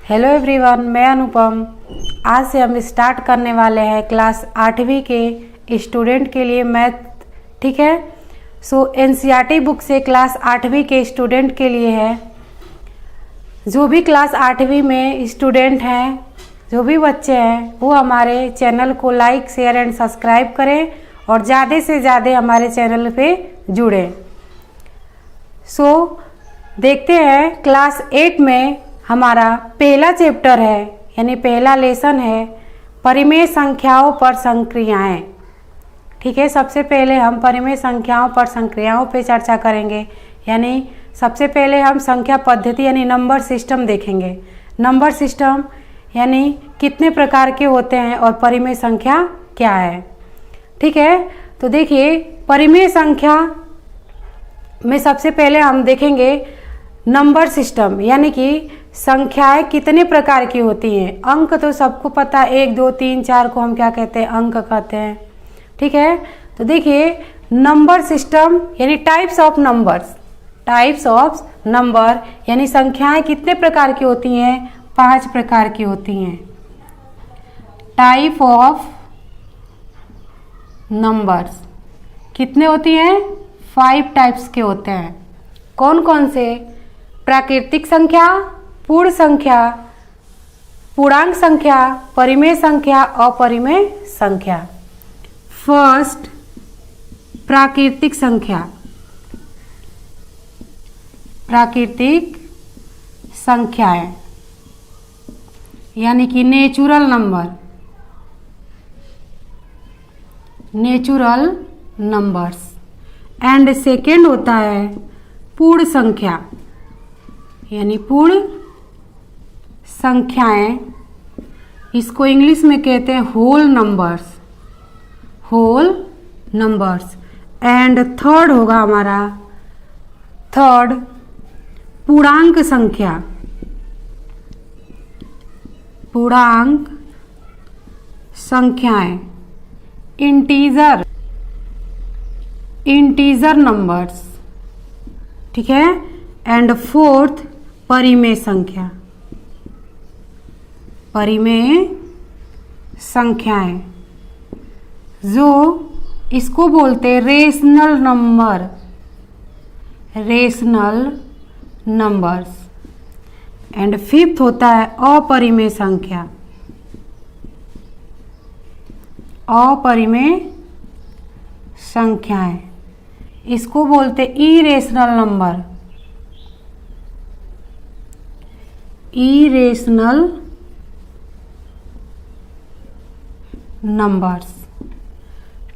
Hello everyone, मैं अनुपम। आज से हम स्टार्ट करने वाले हैं क्लास 8वीं के स्टूडेंट के लिए मैथ। ठीक है, सो एनसीईआरटी बुक से क्लास 8वीं के स्टूडेंट के लिए है। जो भी क्लास 8वीं में स्टूडेंट हैं, जो भी बच्चे हैं, वो हमारे चैनल को लाइक शेयर एंड सब्सक्राइब करें और ज़्यादा से ज़्यादा हमारे चैनल पे जुड़ें। सो देखते हैं क्लास 8 में हमारा पहला चैप्टर है, यानी पहला लेसन है परिमेय संख्याओं पर संक्रियाएं। ठीक है, सबसे पहले हम परिमेय संख्याओं पर संक्रियाओं पे चर्चा करेंगे। यानी सबसे पहले हम संख्या पद्धति यानी नंबर सिस्टम देखेंगे। नंबर सिस्टम यानी कितने प्रकार के होते हैं और परिमेय संख्या क्या है। ठीक है, तो देखिए परिमेय संख्या में सबसे पहले हम देखेंगे नंबर सिस्टम, यानी कि संख्याएं कितने प्रकार की होती हैं। अंक तो सबको पता है, 1 2 3 4 को हम क्या कहते हैं, अंक कहते हैं। ठीक है, तो देखिए नंबर सिस्टम यानी types of numbers. Types of number यानी संख्याएं कितने प्रकार की होती हैं, 5 प्रकार की होती हैं। टाइप ऑफ नंबर्स कितने होती हैं, 5 टाइप्स के होते हैं। कौन कौन से? प्राकृतिक संख्या, पूर्ण संख्या, पूर्णांक संख्या, परिमेय संख्या, अपरिमेय संख्या। फर्स्ट, प्राकृतिक संख्या। प्राकृतिक संख्याएं यानी कि natural number. Natural numbers. And second होता है पूर्ण संख्या, यानी पूर्ण संख्याएं। इसको इंग्लिश में कहते हैं whole numbers. Whole numbers. And third होगा हमारा, थर्ड पूर्णांक संख्या। पूर्णांक संख्याएं, इंटीजर नंबर्स। ठीक है, एंड फोर्थ परिमेय संख्या। परिमेय संख्याएं जो इसको बोलते हैं rational number. Rational numbers. And fifth होता है अपरिमेय संख्या। अपरिमेय संख्याएं इसको बोलते इरेशनल नंबर। Irrational numbers.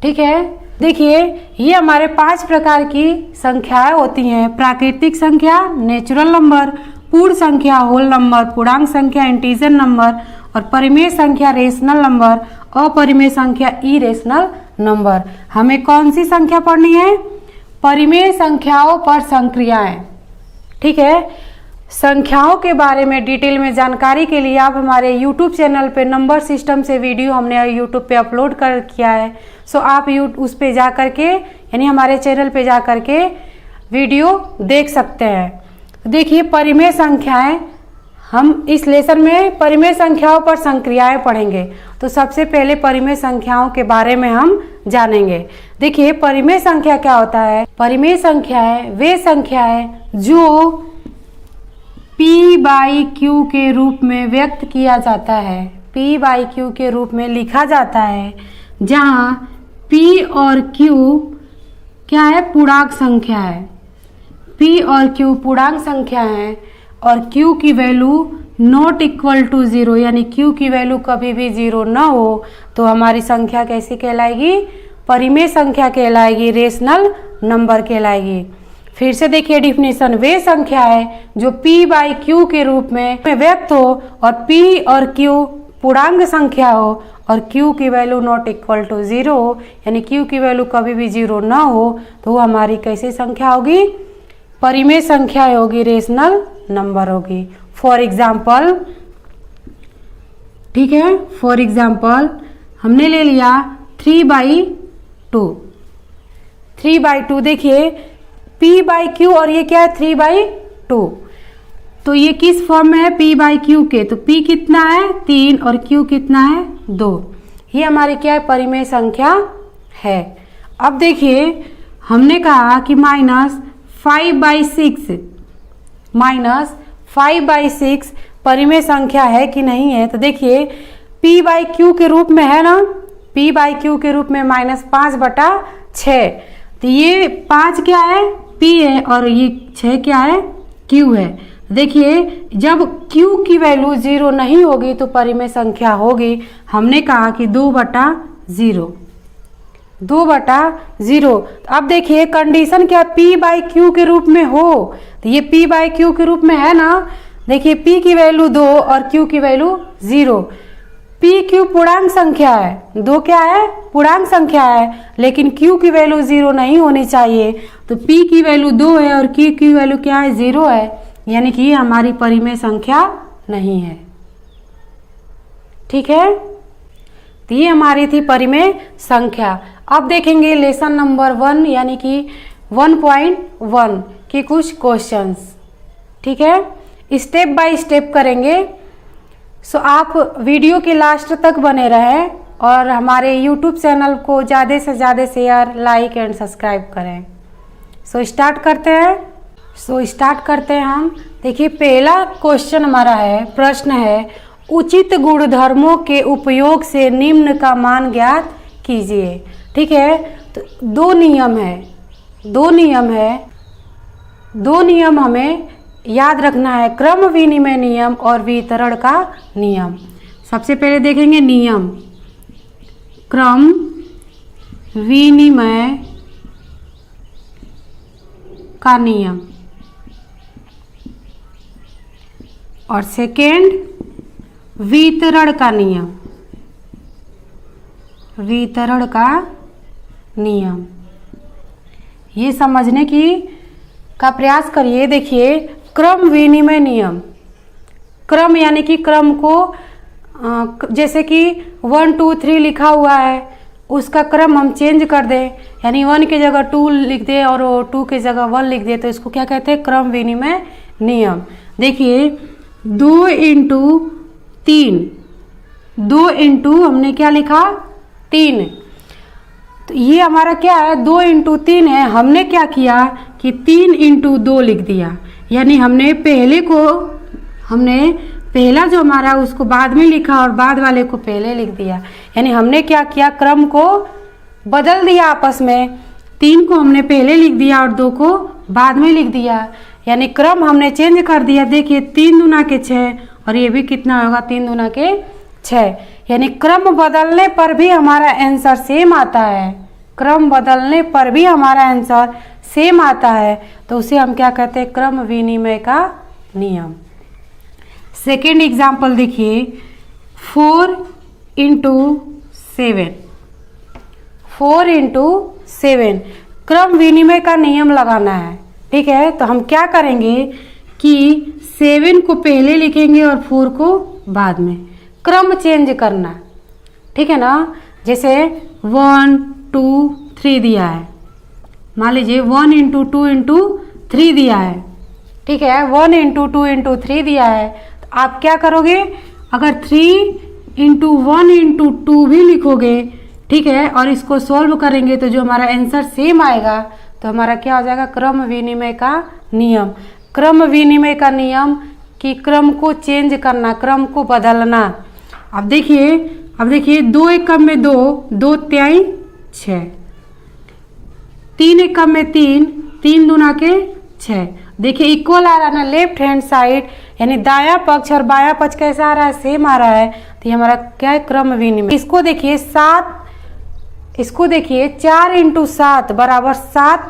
ठीक है, देखिए ये हमारे 5 प्रकार की संख्याएं होती हैं। प्राकृतिक संख्या नेचुरल नंबर, पूर्ण संख्या होल नंबर, पूर्णांक संख्या इंटीजर नंबर और परिमेय संख्या रेशनल नंबर, अपरिमेय संख्या इरेशनल नंबर। हमें कौन सी संख्या पढ़नी है? परिमेय संख्याओं पर संक्रियाएं। ठीक है, संख्याओं के बारे में डिटेल में जानकारी के लिए आप हमारे YouTube चैनल पे नंबर सिस्टम से वीडियो हमने YouTube पे अपलोड कर किया है। सो आप उस पे जा कर के यानी हमारे चैनल पे जा कर के वीडियो देख सकते हैं। देखिए परिमेय संख्याएं, हम इस लेसन में परिमेय संख्याओं पर संक्रियाएं पढ़ेंगे। तो सबसे पहले परिमेय संख्याओं के बारे में हम जानेंगे। देखिए परिमेय संख्या क्या होता है? परिमेय संख्याएं वे संख्याएं जो P/Q के रूप में व्यक्त किया जाता है। P/Q के रूप में लिखा जाता है, जहाँ P और Q क्या है? पूर्णांक संख्या है। P और Q पूर्णांक संख्या है और Q की वैल्यू नॉट इक्वल टू 0, यानी Q की वैल्यू कभी भी 0 ना हो तो हमारी संख्या कैसी कहलाएगी? परिमेय संख्या कहलाएगी, रेशनल नंबर कहलाएगी। फिर से देखिए डिफिनेशन, वे संख्या है जो P/Q के रूप में व्यक्त हो और P और Q पूर्णांक संख्या हो और Q की वैल्यू नॉट इक्वल टू 0 हो, यानी Q की वैल्यू कभी भी 0 ना हो तो वो हमारी कैसी संख्या होगी? परिमेय संख्या होगी, रेशनल नंबर होगी। फॉर एग्जाम्पल, ठीक है, फॉर एग्जाम्पल हमने ले लिया 3/2। 3/2 देखिए P/Q और ये क्या है? 3/2। तो ये किस फॉर्म में है, p बाई क्यू के। तो p कितना है 3 और q कितना है 2। ये हमारी क्या है, परिमेय संख्या है। अब देखिए हमने कहा कि -5/6 -5/6 परिमेय संख्या है कि नहीं है। तो देखिए p बाई क्यू के रूप में है ना, p बाई क्यू के रूप में -5/6। तो ये 5 क्या है, p है, और ये 6 क्या है, q है। देखिए जब q की वैल्यू 0 नहीं होगी तो परिमेय संख्या होगी। हमने कहा कि 2/0, 2/0। अब देखिए कंडीशन क्या, p बाई क्यू के रूप में हो। तो ये p बाई क्यू के रूप में है ना। देखिए p की वैल्यू 2 और q की वैल्यू 0। p q पूर्णांक संख्या है, 2 क्या है, पूर्णांक संख्या है, लेकिन q की वैल्यू 0 नहीं होनी चाहिए। तो p की वैल्यू 2 है और q की वैल्यू क्या है, 0 है, यानी कि हमारी परिमेय संख्या नहीं है। ठीक है, तो ये हमारी थी परिमेय संख्या। अब देखेंगे लेसन नंबर 1 यानी कि 1.1 के कुछ क्वेश्चंस। ठीक है, स्टेप बाय स्टेप करेंगे। सो आप वीडियो के लास्ट तक बने रहें और हमारे यूट्यूब चैनल को ज़्यादा से ज़्यादा शेयर, लाइक एंड सब्सक्राइब करें। सो स्टार्ट करते हैं हम। देखिए पहला क्वेश्चन हमारा है, प्रश्न है, उचित गुणधर्मों के उपयोग से निम्न का मान ज्ञात कीजिए। ठीक है, तो दो नियम हमें याद रखना है, क्रम विनिमय नियम और वितरण का नियम। सबसे पहले देखेंगे नियम, क्रम विनिमय का नियम, और सेकेंड वितरण का नियम, वितरण का नियम। ये समझने का प्रयास करिए। देखिए क्रम विनिमय नियम, क्रम यानी कि क्रम को जैसे कि 1 2 3 लिखा हुआ है, उसका क्रम हम चेंज कर दें, यानी 1 की जगह 2 लिख दें और 2 की जगह 1 लिख दें, तो इसको क्या कहते हैं, क्रम विनिमय नियम। देखिए 2 × 3, 2 × हमने क्या लिखा 3, तो ये हमारा क्या है 2 × 3 है। हमने क्या किया कि 3 × 2 लिख दिया, यानी हमने पहला जो हमारा उसको बाद में लिखा और बाद वाले को पहले लिख दिया। यानी हमने क्या किया, क्रम को बदल दिया आपस में, 3 को हमने पहले लिख दिया और 2 को बाद में लिख दिया, यानी क्रम हमने चेंज कर दिया। देखिए 3 दूना के 6 और ये भी कितना होगा 3 दूना के 6, यानी क्रम बदलने पर भी हमारा आंसर सेम आता है, क्रम बदलने पर भी हमारा आंसर सेम आता है, तो उसे हम क्या कहते हैं, क्रम विनिमय का नियम। सेकेंड एग्जाम्पल देखिए, 4 × 7, 4 × 7 क्रम विनिमय का नियम लगाना है। ठीक है, तो हम क्या करेंगे कि 7 को पहले लिखेंगे और 4 को बाद में, क्रम चेंज करना। ठीक है ना, जैसे 1 2 3 दिया है, मान लीजिए 1 × 2 × 3 दिया है। ठीक है, 1 × 2 × 3 दिया है, तो आप क्या करोगे, अगर 3 × 1 × 2 भी लिखोगे, ठीक है, और इसको सॉल्व करेंगे तो जो हमारा आंसर सेम आएगा, तो हमारा क्या हो जाएगा, क्रम विनिमय का नियम। क्रम विनिमय का नियम कि क्रम को चेंज करना, क्रम को बदलना। अब देखिए 2 एकम में 2, 2 तिहाई 6, 3 एकम में 3, 3 दूना के 6। देखिए इक्वल आ रहा है ना लेफ्ट हैंड साइड, यानी दायां पक्ष और बायां पक्ष कैसा आ रहा है, सेम आ रहा है, तो ये हमारा क्या है, क्रम विनिमय। इसको देखिए 4 × 7 बराबर 7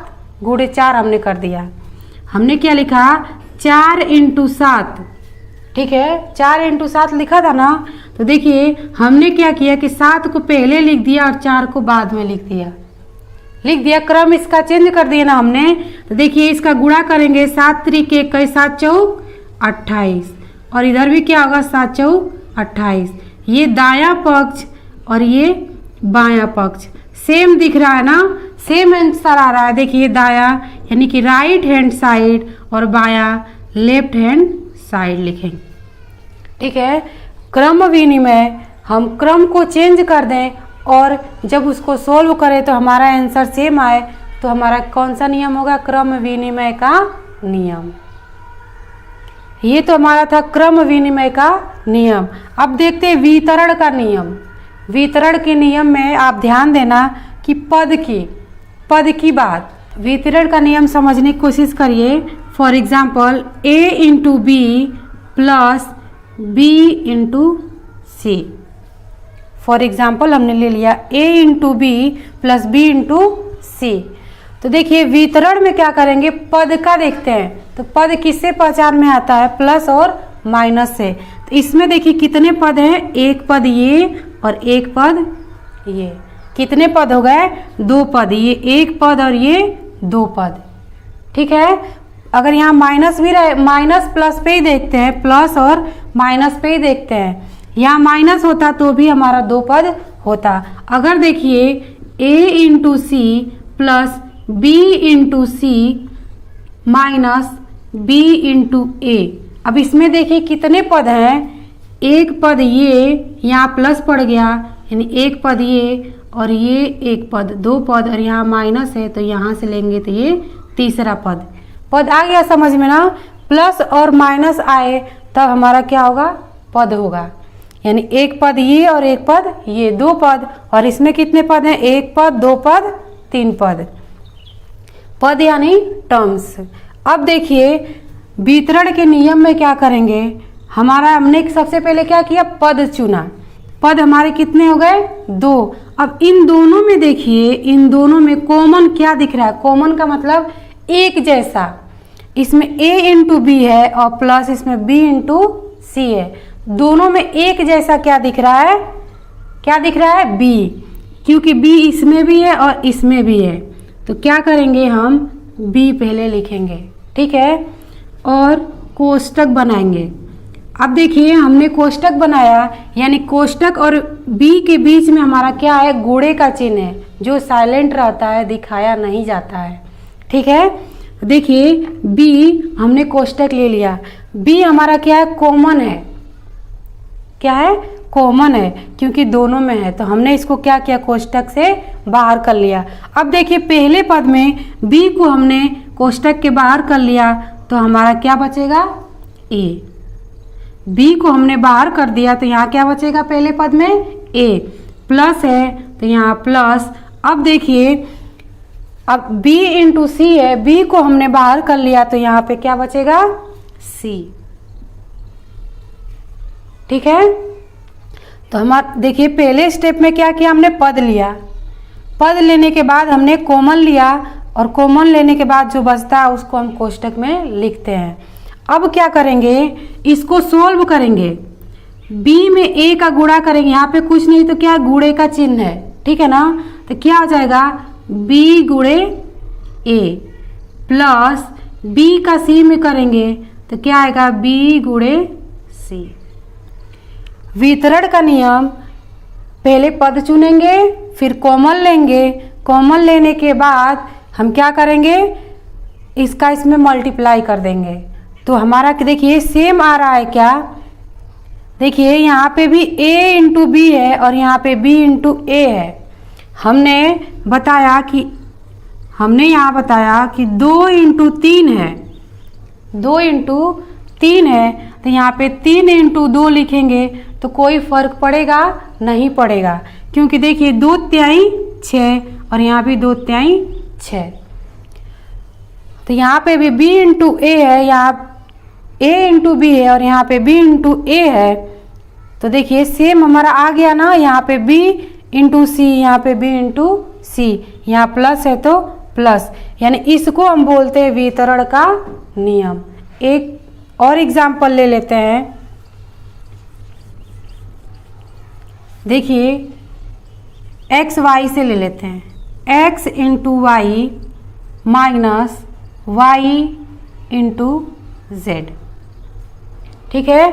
× 4 हमने कर दिया। हमने क्या लिखा, 4 × 7, ठीक है, 4 × 7 लिखा था ना। तो देखिए हमने क्या किया कि 7 को पहले लिख दिया और 4 को बाद में लिख दिया, क्रम इसका चेंज कर दिया ना हमने। तो देखिए इसका गुणा करेंगे, 7 × 3 = 21, 7 × 4 = 28, और इधर भी क्या होगा, 7 × 4 = 28। ये दायां पक्ष और ये बायां पक्ष सेम दिख रहा है ना, सेम आंसर आ रहा है। देखिए दायां यानी कि राइट हैंड साइड और बायां लेफ्ट हैंड साइड लिखेंगे। ठीक है, क्रम विनिमय, हम क्रम को चेंज कर दें और जब उसको सोल्व करें तो हमारा आंसर सेम आए, तो हमारा कौन सा नियम होगा? क्रम विनिमय का नियम। ये तो हमारा था क्रम विनिमय का नियम। अब देखते हैं वितरण का नियम। वितरण के नियम में आप ध्यान देना कि पद की बात, वितरण का नियम समझने की कोशिश करिए। For example a into B plus B into C. For example हमने ले लिया a into B plus B into C. तो देखिए वितरण में क्या करेंगे, पद का देखते हैं। तो पद किससे पहचान में आता है? प्लस और माइनस से। तो इसमें देखिए कितने पद हैं? एक पद ये और एक पद ये। कितने पद हो गए? 2 पद, ये एक पद और ये 2 पद। ठीक है, अगर यहाँ माइनस भी रहे, माइनस प्लस पे ही देखते हैं, प्लस और माइनस पे ही देखते हैं। यहाँ माइनस होता तो भी हमारा 2 पद होता। अगर देखिए a into C plus b into C minus b into A. अब इसमें देखिए कितने पद हैं? एक पद ये, यहाँ प्लस पड़ गया, यानी एक पद ये और ये एक पद, 2 पद, और यहाँ माइनस है तो यहाँ से लेंगे तो ये तीसरा पद आ गया समझ में ना? प्लस और माइनस आए तब हमारा क्या होगा? पद होगा। यानी एक पद ये और एक पद ये, 2 पद। और इसमें कितने पद हैं? एक पद, 2 पद, 3 पद यानी टर्म्स। अब देखिए वितरण के नियम में क्या करेंगे, हमने सबसे पहले क्या किया? पद चुना। पद हमारे कितने हो गए? 2। अब इन दोनों में देखिए, इन दोनों में कॉमन क्या दिख रहा है? कॉमन का मतलब एक जैसा। इसमें a इंटू बी है और प्लस इसमें b इंटू सी है। दोनों में एक जैसा क्या दिख रहा है? क्या दिख रहा है? b, क्योंकि b इसमें भी है और इसमें भी है। तो क्या करेंगे हम? b पहले लिखेंगे। ठीक है, और कोष्टक बनाएंगे। अब देखिए हमने कोष्टक बनाया, यानी कोष्टक और b के बीच में हमारा क्या है? गुणे का चिन्ह है, जो साइलेंट रहता है, दिखाया नहीं जाता है। ठीक है, देखिए b हमने कोष्टक ले लिया। b हमारा क्या है? कॉमन है। क्या है? कॉमन है, क्योंकि दोनों में है। तो हमने इसको क्या किया? कोष्टक से बाहर कर लिया। अब देखिए पहले पद में b को हमने कोष्टक के बाहर कर लिया, तो हमारा क्या बचेगा? a। b को हमने बाहर कर दिया तो यहाँ क्या बचेगा? पहले पद में a। प्लस है तो यहाँ प्लस। अब देखिए अब b इंटू सी है, b को हमने बाहर कर लिया तो यहाँ पे क्या बचेगा? c। ठीक है, तो हमारा देखिए पहले स्टेप में क्या किया? हमने पद लिया। पद लेने के बाद हमने कॉमन लिया, और कॉमन लेने के बाद जो बचता है उसको हम कोष्टक में लिखते हैं। अब क्या करेंगे? इसको सोल्व करेंगे। b में a का गुणा करेंगे। यहाँ पे कुछ नहीं तो क्या? गुणे का चिन्ह है। ठीक है ना? तो क्या हो जाएगा? b गुणे a प्लस b का c में करेंगे तो क्या आएगा? b गुणे c। वितरण का नियम, पहले पद चुनेंगे, फिर कॉमन लेंगे। कॉमन लेने के बाद हम क्या करेंगे? इसका इसमें मल्टीप्लाई कर देंगे। तो हमारा देखिए सेम आ रहा है क्या? देखिए यहाँ पे भी a इंटू बी है और यहाँ पे b इंटू ए है। हमने यहाँ बताया कि 2 इंटू 3 है, 2 इंटू 3 है, तो यहाँ पे 3 इंटू 2 लिखेंगे तो कोई फर्क पड़ेगा? नहीं पड़ेगा, क्योंकि देखिए 2 तिहाई 6 और यहाँ भी 2 तिहाई 6। तो यहाँ पे भी b इंटू ए है, यहाँ a इंटू बी है और यहाँ पे b इंटू ए है। तो देखिए सेम हमारा आ गया ना? यहाँ पे b इंटू सी, यहाँ पे b इंटू सी, यहाँ प्लस है तो प्लस। यानी इसको हम बोलते हैं वितरण का नियम। एक और एग्जाम्पल ले लेते हैं। देखिए एक्स वाई से ले लेते हैं। x into Y minus Y into Z. ठीक है,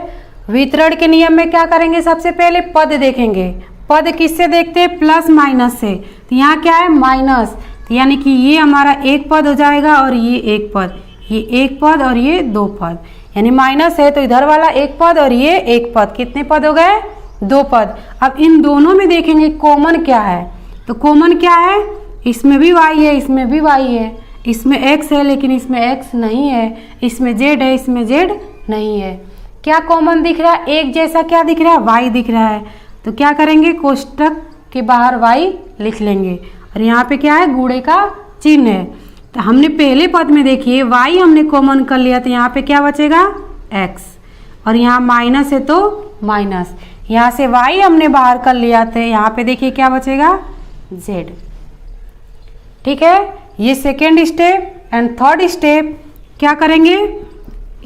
वितरण के नियम में क्या करेंगे? सबसे पहले पद देखेंगे। पद किससे देखते हैं? प्लस माइनस से। तो यहाँ क्या है? माइनस, तो यानी कि ये हमारा एक पद हो जाएगा और ये एक पद, ये एक पद और ये 2 पद। यानी माइनस है तो इधर वाला एक पद और ये एक पद, कितने पद हो गए? 2 पद। अब इन दोनों में देखेंगे कॉमन क्या है, तो कॉमन क्या है? इसमें भी y है, इसमें भी y है, इसमें x है लेकिन इसमें x नहीं है, इसमें z है, इसमें z नहीं है। क्या कॉमन दिख रहा है? एक जैसा क्या दिख रहा है? y दिख रहा है। तो क्या करेंगे? कोष्टक के बाहर y लिख लेंगे और यहाँ पे क्या है? गुणे का चिन्ह है। तो हमने पहले पद में देखिए y हमने कॉमन कर लिया तो यहाँ पे क्या बचेगा? x, और यहाँ माइनस है तो माइनस, यहाँ से y हमने बाहर कर लिया तो यहाँ पे देखिए क्या बचेगा? z। ठीक है, ये second step. And third step क्या करेंगे?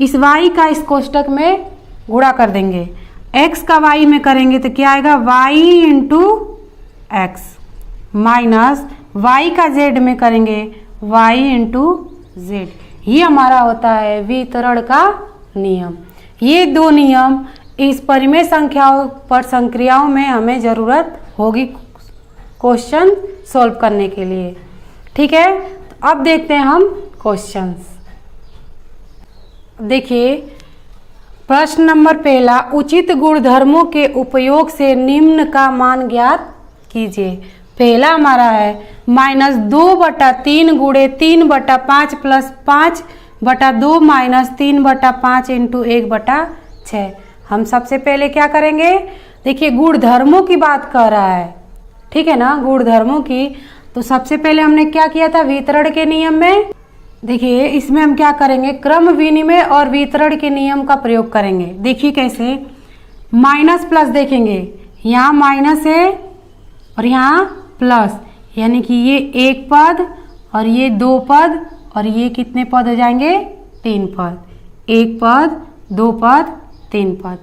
इस y का इस कोष्टक में गुणा कर देंगे, x का y में करेंगे तो क्या आएगा? y into x, minus y का z में करेंगे y इंटू जेड। ये हमारा होता है वितरण का नियम। ये 2 नियम इस परिमेय संख्याओं पर संक्रियाओं में हमें ज़रूरत होगी क्वेश्चन सॉल्व करने के लिए। ठीक है, तो अब देखते हैं हम क्वेश्चंस। देखिए प्रश्न नंबर पहला, उचित गुणधर्मों के उपयोग से निम्न का मान ज्ञात कीजिए। पहला हमारा है -2/3 गुणे 3/5 प्लस 5/2 माइनस 3/5 इंटू 1/6। हम सबसे पहले क्या करेंगे? देखिए गुणधर्मों की बात कर रहा है, ठीक है ना, गुणधर्मों की। तो सबसे पहले हमने क्या किया था? वितरण के नियम में। देखिए इसमें हम क्या करेंगे? क्रम विनिमय और वितरण के नियम का प्रयोग करेंगे। देखिए कैसे? माइनस प्लस देखेंगे, यहाँ माइनस है और यहाँ प्लस, यानी कि ये 1 पद और ये 2 पद और ये कितने पद हो जाएंगे? 3 पद। 1 पद, 2 पद, 3 पद।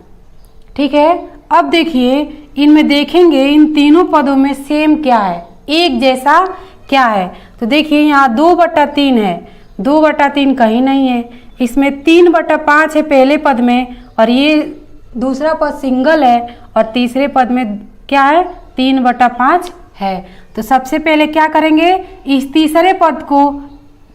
ठीक है, अब देखिए इनमें देखेंगे इन तीनों पदों में सेम क्या है, एक जैसा क्या है। तो देखिए यहाँ 2/3 है, 2/3 कहीं नहीं है। इसमें 3/5 है पहले पद में और ये दूसरा पद सिंगल है और तीसरे पद में क्या है? 3/5 है। तो सबसे पहले क्या करेंगे? इस तीसरे पद को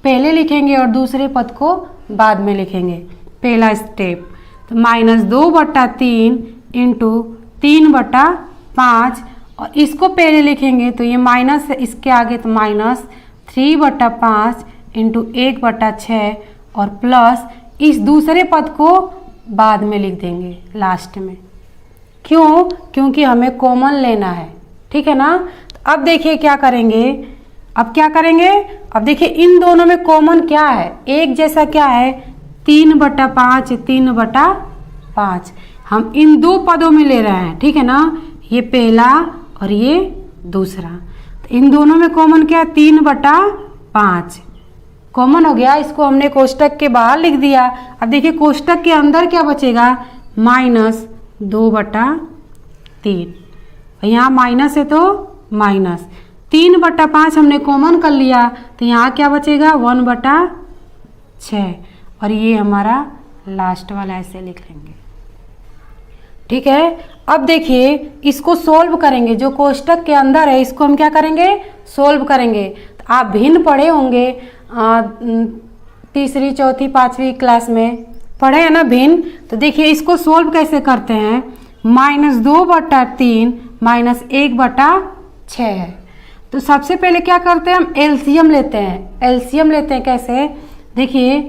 पहले लिखेंगे और दूसरे पद को बाद में लिखेंगे। पहला स्टेप, तो -2/3 इंटू 3/5 और इसको पहले लिखेंगे तो ये माइनस है, इसके आगे तो माइनस 3/5 इंटू 1/6 और प्लस इस दूसरे पद को बाद में लिख देंगे लास्ट में। क्यों? क्योंकि हमें कॉमन लेना है। ठीक है ना। तो अब देखिए क्या करेंगे? अब क्या करेंगे? अब देखिए इन दोनों में कॉमन क्या है, एक जैसा क्या है? 3/5 3/5। हम इन दो पदों में ले रहे हैं, ठीक है ना, ये पहला और ये दूसरा। तो इन दोनों में कॉमन क्या है? 3/5 कॉमन हो गया। इसको हमने कोष्टक के बाहर लिख दिया। अब देखिए कोष्टक के अंदर क्या बचेगा? -2/3। यहाँ माइनस है तो माइनस 3/5 हमने कॉमन कर लिया तो यहाँ क्या बचेगा? 1/6 और ये हमारा लास्ट वाला ऐसे लिख लेंगे। ठीक है। अब देखिए इसको सोल्व करेंगे, जो कोष्टक के अंदर है इसको हम क्या करेंगे? सोल्व करेंगे। तो आप भिन्न पढ़े होंगे, तीसरी चौथी पांचवी क्लास में पढ़े हैं ना भिन्न। तो देखिए इसको सोल्व कैसे करते हैं? -2/3 -1/6 है। तो सबसे पहले क्या करते हैं? हम एलसीएम लेते हैं। एलसीएम लेते हैं कैसे? देखिए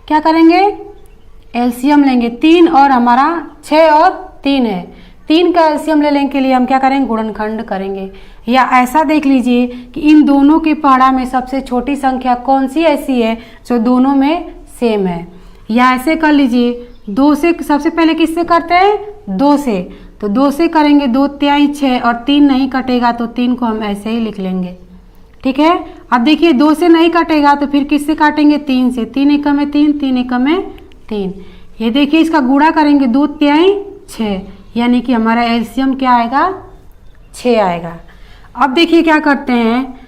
क्या करेंगे? एलसीएम लेंगे। 3 और हमारा 6 और 3 है, 3 का एलसीएम लेने के लिए हम क्या करेंगे? गुणनखंड करेंगे। या ऐसा देख लीजिए कि इन दोनों की पहाड़ा में सबसे छोटी संख्या कौन सी ऐसी है जो दोनों में सेम है। या ऐसे कर लीजिए, 2 से सबसे पहले किससे करते हैं? 2 से। तो 2 से करेंगे, 2 तिहाई 6 और 3 नहीं कटेगा तो 3 को हम ऐसे ही लिख लेंगे। ठीक है। अब देखिए 2 से नहीं कटेगा तो फिर किससे काटेंगे? 3 से। 3 एकम में 3, 3 एकम में 3। ये देखिए इसका गुणा करेंगे, 2 तिहाई 6, यानी कि हमारा एलसीएम क्या आएगा? 6 आएगा। अब देखिए क्या करते हैं?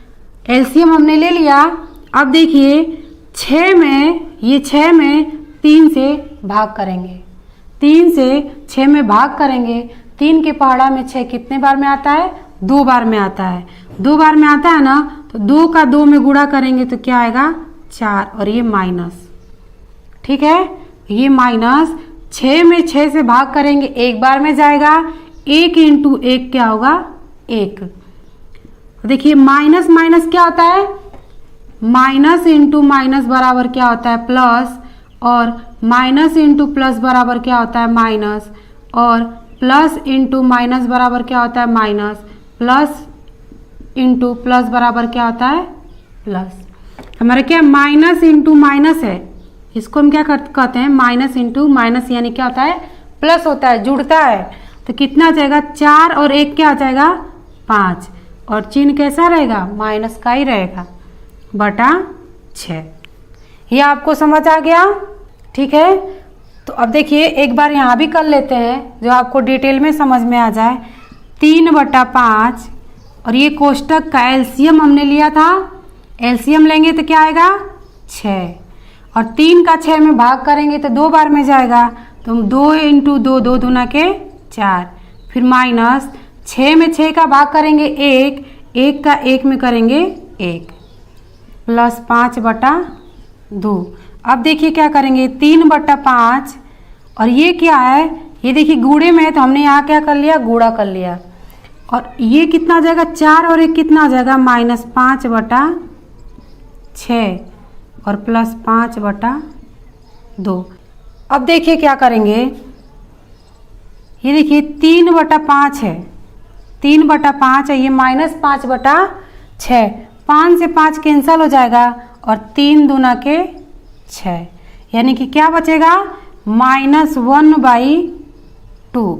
एलसीएम हमने ले लिया। अब देखिए 6 में, ये 6 में 3 से भाग करेंगे, 3 से 6 में भाग करेंगे। 3 के पहाड़ा में 6 कितने बार में आता है? 2 बार में आता है। 2 बार में आता है ना, तो 2 का 2 में गुणा करेंगे तो क्या आएगा? 4 और ये माइनस। ठीक है। ये माइनस 6 में 6 से भाग करेंगे एक बार में जाएगा, 1 इंटू 1 क्या होगा 1। देखिए माइनस माइनस क्या होता है, माइनस इंटू माइनस बराबर क्या होता है प्लस, और माइनस इंटू प्लस बराबर क्या होता है माइनस, और प्लस इंटू माइनस बराबर क्या होता है माइनस, प्लस इंटू प्लस बराबर क्या होता है प्लस। हमारा क्या माइनस इंटू माइनस है, इसको हम क्या कहते हैं माइनस इंटू माइनस, यानी क्या होता है प्लस होता है, जुड़ता है। तो कितना आ जाएगा 4 और 1 क्या आ जाएगा 5, और चिन्ह कैसा रहेगा माइनस का ही रहेगा, बटा 6। ये आपको समझ आ गया, ठीक है। तो अब देखिए एक बार यहाँ भी कर लेते हैं जो आपको डिटेल में समझ में आ जाए। 3/5 और ये कोष्टक का एलसीएम हमने लिया था, एलसीएम लेंगे तो क्या आएगा 6, और 3 का 6 में भाग करेंगे तो 2 बार में जाएगा, तो हम 2 इंटू 2, 2 दूना के 4, फिर माइनस 6 में 6 का भाग करेंगे 1, 1 का 1 में करेंगे 1, प्लस 5/2। अब देखिए क्या करेंगे 3/5, और ये क्या है, ये देखिए गुणे में है तो हमने यहाँ क्या कर लिया गुणा कर लिया, और ये कितना आ जाएगा 4 और 1 कितना आ जाएगा -5/6 और प्लस 5/2। अब देखिए क्या करेंगे, ये देखिए 3/5 है, 3/5 है, ये -5/6, 5 से 5 कैंसल हो जाएगा, और 3 दूना के 6, यानी कि क्या बचेगा -1/2,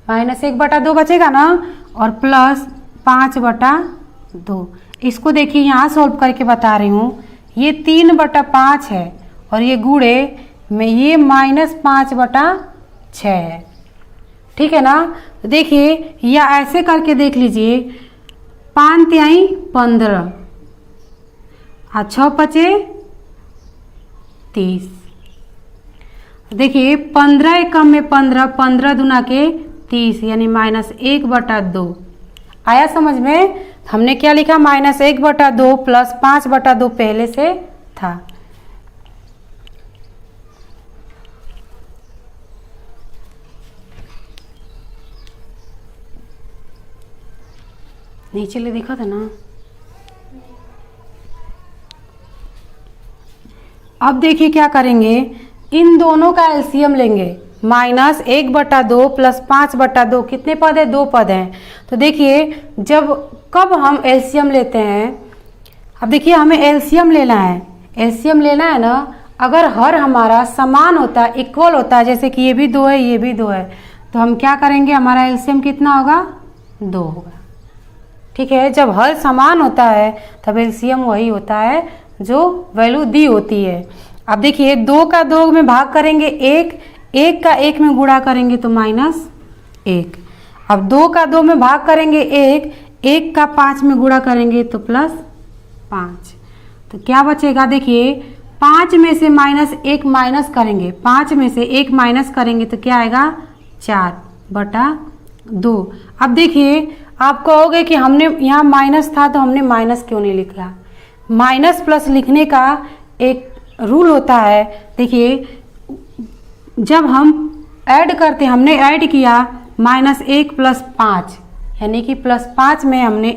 -1/2 बचेगा ना, और प्लस 5/2। इसको देखिए यहाँ सॉल्व करके बता रही हूँ, ये 3/5 है और ये गुणे में ये -5/6 है, ठीक है ना। देखिए या ऐसे करके देख लीजिए, 5 तिहाई 15 और 6 पचे 30। देखिए 15 कम में 15, 15 दूना के 30, यानी -1/2 आया समझ में। हमने क्या लिखा -1/2 प्लस 5/2 पहले से था। नीचे ले देखा था ना। अब देखिए क्या करेंगे, इन दोनों का एलसीएम लेंगे, -1/2 प्लस 5/2, कितने पद है 2 पद हैं। तो देखिए जब कब हम एलसीएम लेते हैं, अब देखिए हमें एलसीएम लेना है, एलसीएम लेना है ना, अगर हर हमारा समान होता है, इक्वल होता है, जैसे कि ये भी 2 है ये भी 2 है, तो हम क्या करेंगे हमारा एलसीएम कितना होगा 2 होगा, ठीक है। जब हर समान होता है तब एलसीएम वही होता है जो वैल्यू दी होती है। अब देखिए 2 का 2 में भाग करेंगे 1, 1 का 1 में गुणा करेंगे तो -1। अब 2 का 2 में भाग करेंगे 1, 1 का 5 में गुणा करेंगे तो +5। तो क्या बचेगा, देखिए 5 में से -1 माइनस करेंगे, 5 में से 1 माइनस करेंगे तो क्या आएगा 4/2। अब देखिए आप कहोगे कि हमने यहाँ माइनस था तो हमने माइनस क्यों नहीं लिखा। माइनस प्लस लिखने का एक रूल होता है। देखिए जब हम ऐड करते, हमने ऐड किया -1 + 5, यानी कि +5 में हमने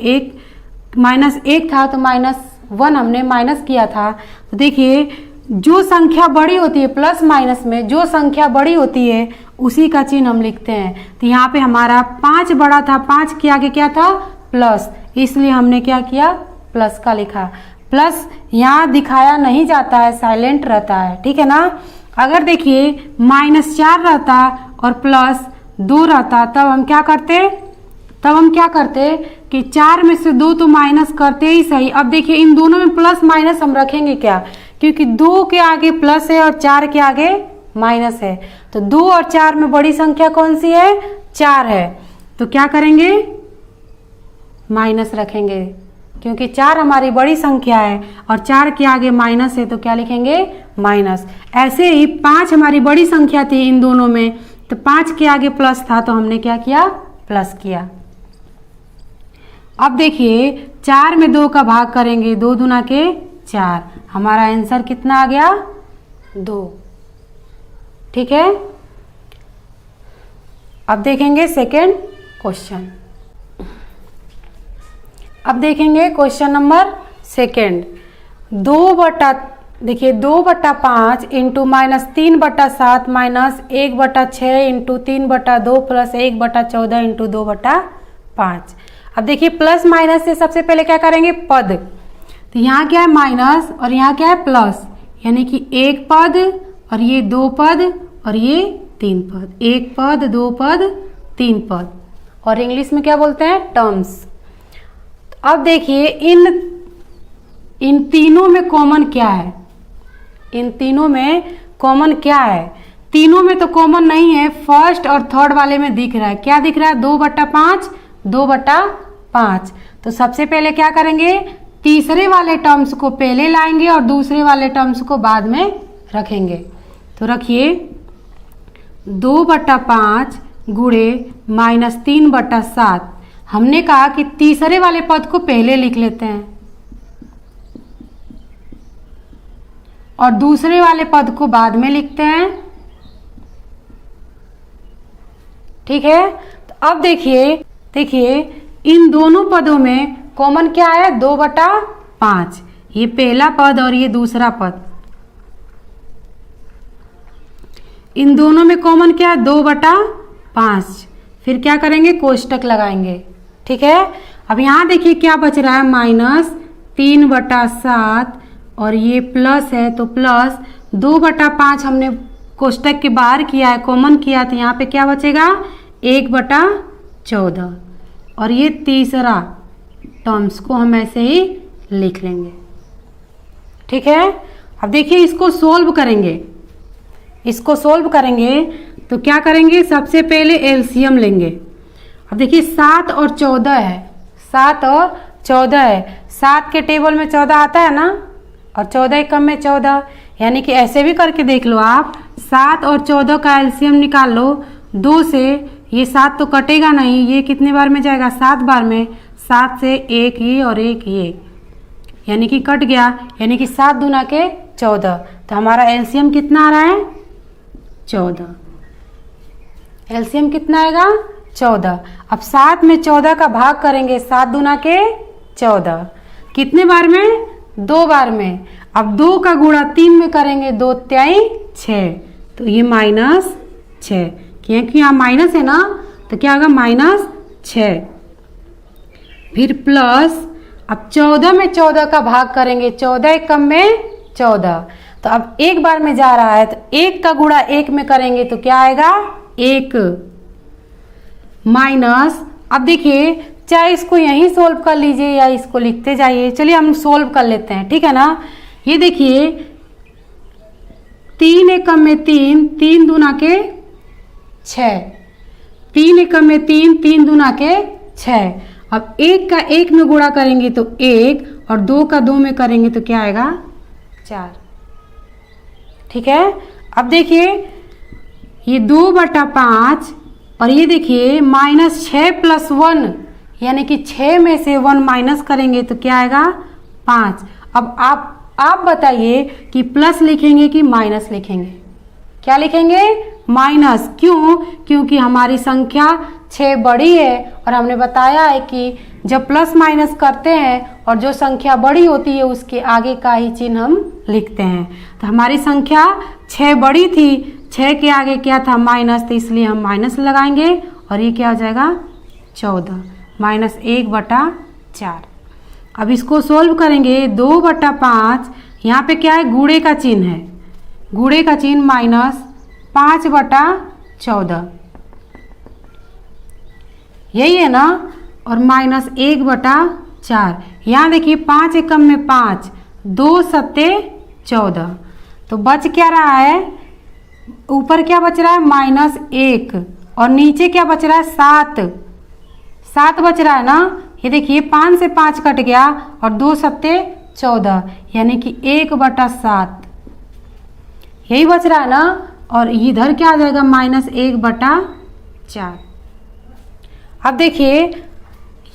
-1 था तो -1 हमने माइनस किया था। तो देखिए जो संख्या बड़ी होती है प्लस माइनस में, जो संख्या बड़ी होती है उसी का चिन्ह हम लिखते हैं। तो यहाँ पे हमारा 5 बड़ा था, 5 के आगे क्या था प्लस, इसलिए हमने क्या किया प्लस का लिखा। प्लस यहाँ दिखाया नहीं जाता है, साइलेंट रहता है, ठीक है ना। अगर देखिए -4 रहता और +2 रहता तब हम क्या करते, कि 4 में से 2 तो माइनस करते ही सही। अब देखिए इन दोनों में प्लस माइनस हम रखेंगे क्या, क्योंकि 2 के आगे प्लस है और 4 के आगे माइनस है, तो 2 और 4 में बड़ी संख्या कौन सी है 4 है, तो क्या करेंगे माइनस रखेंगे, क्योंकि 4 हमारी बड़ी संख्या है और 4 के आगे माइनस है तो क्या लिखेंगे माइनस। ऐसे ही 5 हमारी बड़ी संख्या थी इन दोनों में, तो 5 के आगे प्लस था तो हमने क्या किया प्लस किया। अब देखिए 4 में 2 का भाग करेंगे, 2 दूना के 4, हमारा आंसर कितना आ गया 2। ठीक है। अब देखेंगे सेकेंड क्वेश्चन। अब देखेंगे question number second. 2/5 into -3/7 minus 1/6 into 3/2 plus 1/14 into 2/5। अब देखिए प्लस माइनस से सबसे पहले क्या करेंगे, पद। तो यहाँ क्या है माइनस और यहाँ क्या है प्लस, यानी कि एक पद और ये दो पद और ये तीन पद, एक पद दो पद तीन पद, और इंग्लिश में क्या बोलते हैं, टर्म्स। तो अब देखिए इन तीनों में कॉमन क्या है, इन तीनों में कॉमन क्या है। तीनों में तो कॉमन नहीं है, फर्स्ट और थर्ड वाले में दिख रहा है। क्या दिख रहा है, 2/5 2/5। तो सबसे पहले क्या करेंगे, तीसरे वाले टर्म्स को पहले लाएंगे और दूसरे वाले टर्म्स को बाद में रखेंगे। तो रखिए 2/5 गुणे -3/7। हमने कहा कि तीसरे वाले पद को पहले लिख लेते हैं और दूसरे वाले पद को बाद में लिखते हैं, ठीक है। तो अब देखिए इन दोनों पदों में कॉमन क्या है, 2/5। ये पहला पद और ये दूसरा पद, इन दोनों में कॉमन क्या है, 2/5। फिर क्या करेंगे, कोष्टक लगाएंगे, ठीक है। अब यहाँ देखिए क्या बच रहा है, -3/7 और ये प्लस है तो प्लस 2/5 हमने कोष्टक के बाहर किया है, कॉमन किया, तो यहाँ पे क्या बचेगा, 1/14। और ये तीसरा टर्म्स को हम ऐसे ही लिख लेंगे, ठीक है। अब देखिए इसको सोल्व करेंगे तो क्या करेंगे, सबसे पहले एलसीएम लेंगे। अब देखिए 7 और 14 है, 7 और 14 है, 7 के टेबल में 14 आता है ना, और 14 कम में 14, यानी कि ऐसे भी करके देख लो आप, 7 और 14 का एलसीएम निकाल लो। 2 से ये 7 तो कटेगा नहीं, ये कितने बार में जाएगा, 7 बार में। 7 से एक ये और एक ये, यानी कि कट गया, यानी कि 7 दूना के 14। तो हमारा एलसीएम कितना आ रहा है, 14। एलसीएम कितना आएगा, 14। अब 7 में 14 का भाग करेंगे, 7 दूना के 14, कितने बार में, 2 बार में। अब 2 का गुणा 3 में करेंगे, 2 तिहाई 6, तो ये -6, क्योंकि यहाँ माइनस है ना, तो क्या होगा, -6। फिर प्लस, अब 14 में 14 का भाग करेंगे, 14 कम में 14, तो अब एक बार में जा रहा है, तो 1 का गुणा 1 में करेंगे तो क्या आएगा, 1 माइनस। अब देखिए चाहे इसको यहीं सोल्व कर लीजिए या इसको लिखते जाइए, चलिए हम सोल्व कर लेते हैं, ठीक है ना। ये देखिए 3 एकम में 3, 3 दूना के 6, 3 एकम में 3, 3 दूना के 6। अब 1 का 1 में गुणा करेंगे तो 1, और 2 का 2 में करेंगे तो क्या आएगा, 4, ठीक है। अब देखिए ये 2/5 और ये देखिए -6 + 1, यानी कि 6 में से 1 माइनस करेंगे तो क्या आएगा, 5। अब आप बताइए कि प्लस लिखेंगे कि माइनस लिखेंगे, क्या लिखेंगे, माइनस। क्यों, क्योंकि हमारी संख्या 6 बड़ी है और हमने बताया है कि जब प्लस माइनस करते हैं और जो संख्या बड़ी होती है उसके आगे का ही चिन्ह हम लिखते हैं। तो हमारी संख्या 6 बड़ी थी, 6 के आगे क्या था, माइनस, तो इसलिए हम माइनस लगाएंगे और ये क्या हो जाएगा, 14 -1/4। अब इसको सोल्व करेंगे, 2/5, यहाँ पे क्या है, गुणे का चिन्ह है, गुणे का चिन्ह, -5/14, यही है ना, और -1/4। यहाँ देखिए 5 एकम में 5, 2 सत्ते 14, तो बच क्या रहा है, ऊपर क्या बच रहा है, -1, और नीचे क्या बच रहा है, 7 बच रहा है ना। ये देखिए 5 से 5 कट गया और 2 सत्ते 14, यानी कि 1/7, यही बच रहा है ना। और इधर क्या आ जाएगा, -1/4। अब देखिए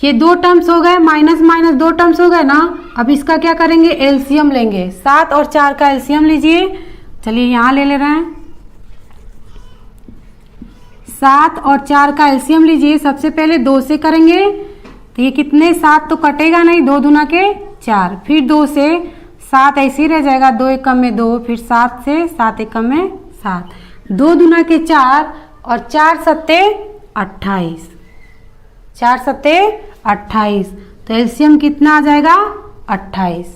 ये 2 टर्म्स हो गए, माइनस 2 टर्म्स हो गए ना। अब इसका क्या करेंगे, एलसीएम लेंगे। 7 और 4 का एलसीएम लीजिए, चलिए यहाँ ले रहे हैं। 7 और 4 का एलसीएम लीजिए। सबसे पहले 2 से करेंगे तो ये कितने, 7 तो कटेगा नहीं, 2 दूना के 4, फिर 2 से 7 ऐसे ही रह जाएगा, 2 एकम में 2, फिर 7 से 7 एकम में 7, 2 दूना के 4 और 4 सत्ते 28, 4 सत्ते 28, तो एलसीएम कितना आ जाएगा 28।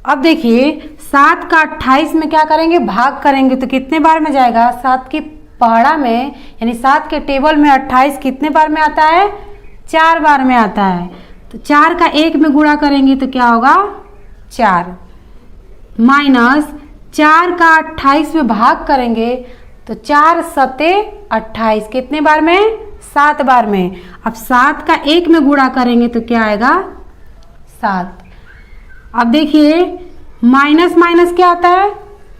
अब देखिए 7 का 28 में क्या करेंगे, भाग करेंगे तो कितने बार में जाएगा, 7 की पहाड़ा में यानी 7 के टेबल में 28 कितने बार में आता है, 4 बार में आता है। तो 4 का 1 में गुणा करेंगे तो क्या होगा 4, माइनस 4 का 28 में भाग करेंगे तो 4 सत्ते 28 कितने बार में, 7 बार में। अब 7 का 1 में गुणा करेंगे तो क्या आएगा 7। अब देखिए माइनस माइनस क्या होता है,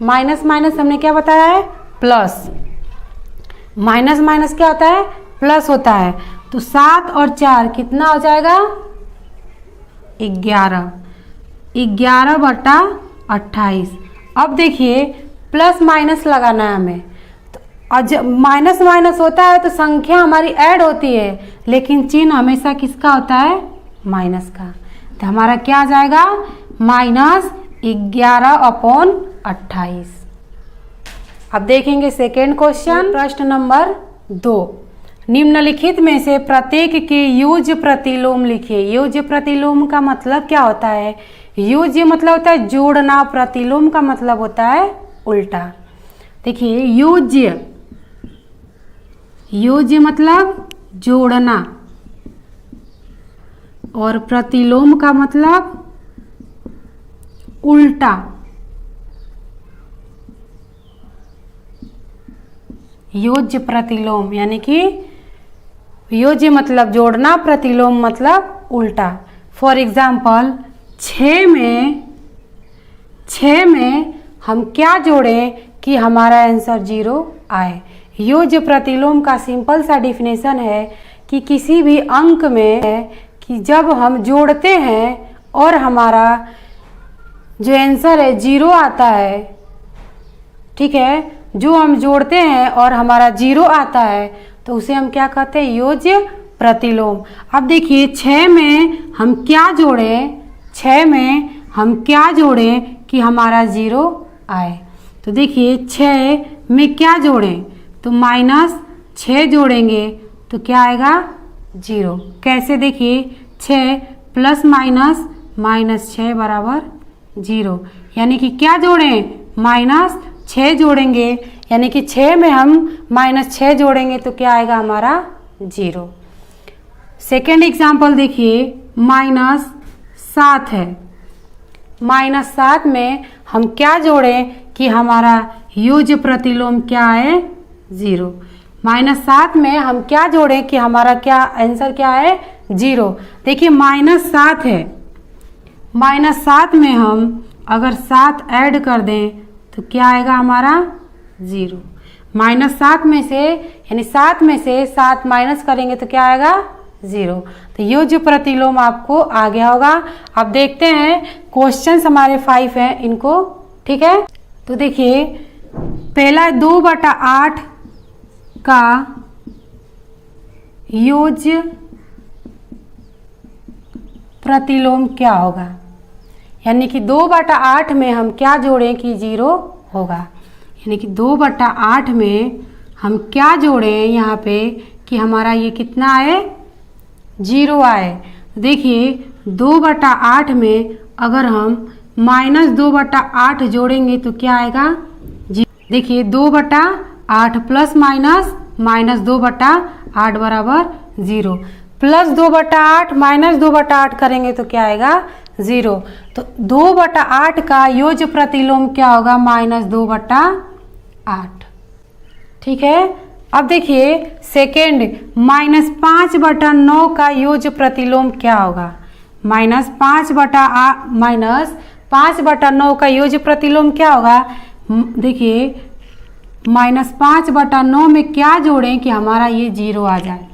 माइनस माइनस हमने क्या बताया है, प्लस, माइनस माइनस क्या होता है, प्लस होता है। तो 7 और 4 कितना हो जाएगा 11, 11 बटा 28। अब देखिए प्लस माइनस लगाना है हमें, तो जब माइनस माइनस होता है तो संख्या हमारी ऐड होती है, लेकिन चिन्ह हमेशा किसका होता है, माइनस का। तो हमारा क्या आ जाएगा -11/28। अब देखेंगे सेकेंड क्वेश्चन, प्रश्न नंबर 2। निम्नलिखित में से प्रत्येक के युज प्रतिलोम लिखिए। युज प्रतिलोम का मतलब क्या होता है, युज मतलब होता है जोड़ना, प्रतिलोम का मतलब होता है उल्टा। देखिए युज्य, युज्य मतलब जोड़ना और प्रतिलोम का मतलब उल्टा। योज्य प्रतिलोम यानी कि योज्य मतलब जोड़ना, प्रतिलोम मतलब उल्टा। फॉर एग्जाम्पल 6 में हम क्या जोड़ें कि हमारा आंसर 0 आए। योज्य प्रतिलोम का सिंपल सा डिफिनेशन है कि किसी भी अंक में है कि जब हम जोड़ते हैं और हमारा जो आंसर है 0 आता है, ठीक है, जो हम जोड़ते हैं और हमारा 0 आता है तो उसे हम क्या कहते हैं, योज्य प्रतिलोम। अब देखिए 6 में हम क्या जोड़ें, 6 में हम क्या जोड़ें कि हमारा 0 आए। तो देखिए 6 में क्या जोड़ें, तो -6 जोड़ेंगे तो क्या आएगा 0। कैसे, देखिए 6 प्लस माइनस -6 बराबर 0, यानी कि क्या जोड़ें, -6 जोड़ेंगे, यानी कि 6 में हम -6 जोड़ेंगे तो क्या आएगा हमारा 0। सेकेंड एग्जाम्पल देखिए -7 है, -7 में हम क्या जोड़ें कि हमारा योज्य प्रतिलोम क्या है 0। -7 में हम क्या जोड़ें कि हमारा क्या आंसर क्या है 0। देखिए -7 है, -7 में हम अगर 7 ऐड कर दें तो क्या आएगा हमारा 0। -7 में से यानी 7 में से 7 माइनस करेंगे तो क्या आएगा 0। तो योज्य प्रतिलोम आपको आ गया होगा। अब देखते हैं क्वेश्चंस हमारे 5 हैं इनको, ठीक है। तो देखिए पहला 2/8 का योज्य प्रतिलोम क्या होगा, यानी कि 2/8 में हम क्या जोड़ें कि 0 होगा। यानी कि 2/8 में हम क्या जोड़ें यहाँ पे कि हमारा ये कितना आए 0 आए। देखिए 2/8 में अगर हम -2/8 जोड़ेंगे तो क्या आएगा, देखिए 2/8 प्लस माइनस -2/8 बराबर 0, प्लस 2/8 -2/8 करेंगे तो क्या आएगा 0। तो 2/8 का योज्य प्रतिलोम क्या होगा, -2/8, ठीक है। अब देखिए सेकेंड -5/9 का योज्य प्रतिलोम क्या होगा, -5/9 का योज्य प्रतिलोम क्या होगा। देखिए -5/9 में क्या जोड़ें कि हमारा ये 0 आ जाए,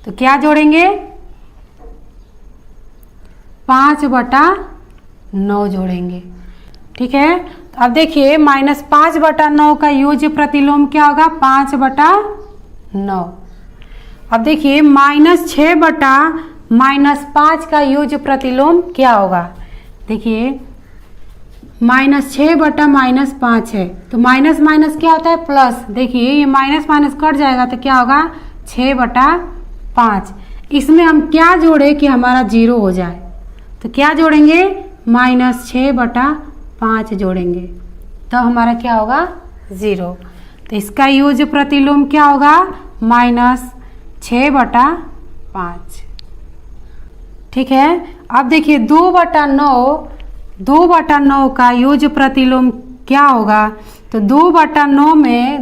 तो क्या जोड़ेंगे 5/9 जोड़ेंगे, ठीक है। अब देखिए -5/9 का योज्य प्रतिलोम क्या होगा, 5/9। अब देखिए -6/-5 का योज्य प्रतिलोम क्या होगा, देखिए -6/-5 है तो माइनस माइनस क्या होता है प्लस, देखिए ये माइनस माइनस कट जाएगा तो क्या होगा 6/5। इसमें हम क्या जोड़े कि हमारा 0 हो जाए, तो क्या जोड़ेंगे -6/5 जोड़ेंगे तो हमारा क्या होगा 0। तो इसका योज्य प्रतिलोम क्या होगा -6/5। ठीक है। अब देखिए 2/9 का योज्य प्रतिलोम क्या होगा, तो 2/9 में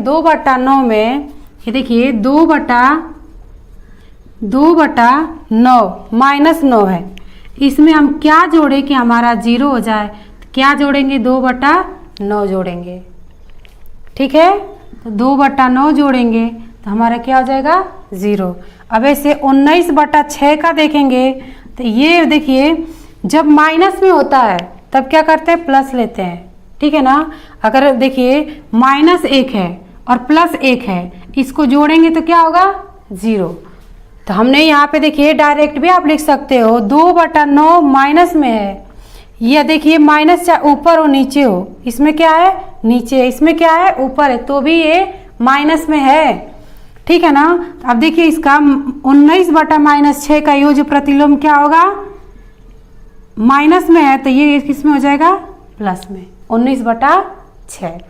ये देखिए 2/9 -9 है, इसमें हम क्या जोड़े कि हमारा 0 हो जाए, तो क्या जोड़ेंगे 2/9 जोड़ेंगे। ठीक है, तो 2/9 जोड़ेंगे तो हमारा क्या हो जाएगा 0। अब ऐसे 19/6 का देखेंगे तो ये देखिए जब माइनस में होता है तब क्या करते हैं प्लस लेते हैं, ठीक है ना। अगर देखिए -1 है और +1 है, इसको जोड़ेंगे तो क्या होगा 0। तो हमने यहाँ पे देखिए डायरेक्ट भी आप लिख सकते हो 2/9 माइनस में है, या देखिए माइनस चाहे ऊपर हो नीचे हो, इसमें क्या है नीचे, इसमें क्या है ऊपर है, तो भी ये माइनस में है, ठीक है ना। अब देखिए इसका 19/-6 का योज्य प्रतिलोम क्या होगा, माइनस में है तो ये किस में हो जाएगा प्लस में, 19/6।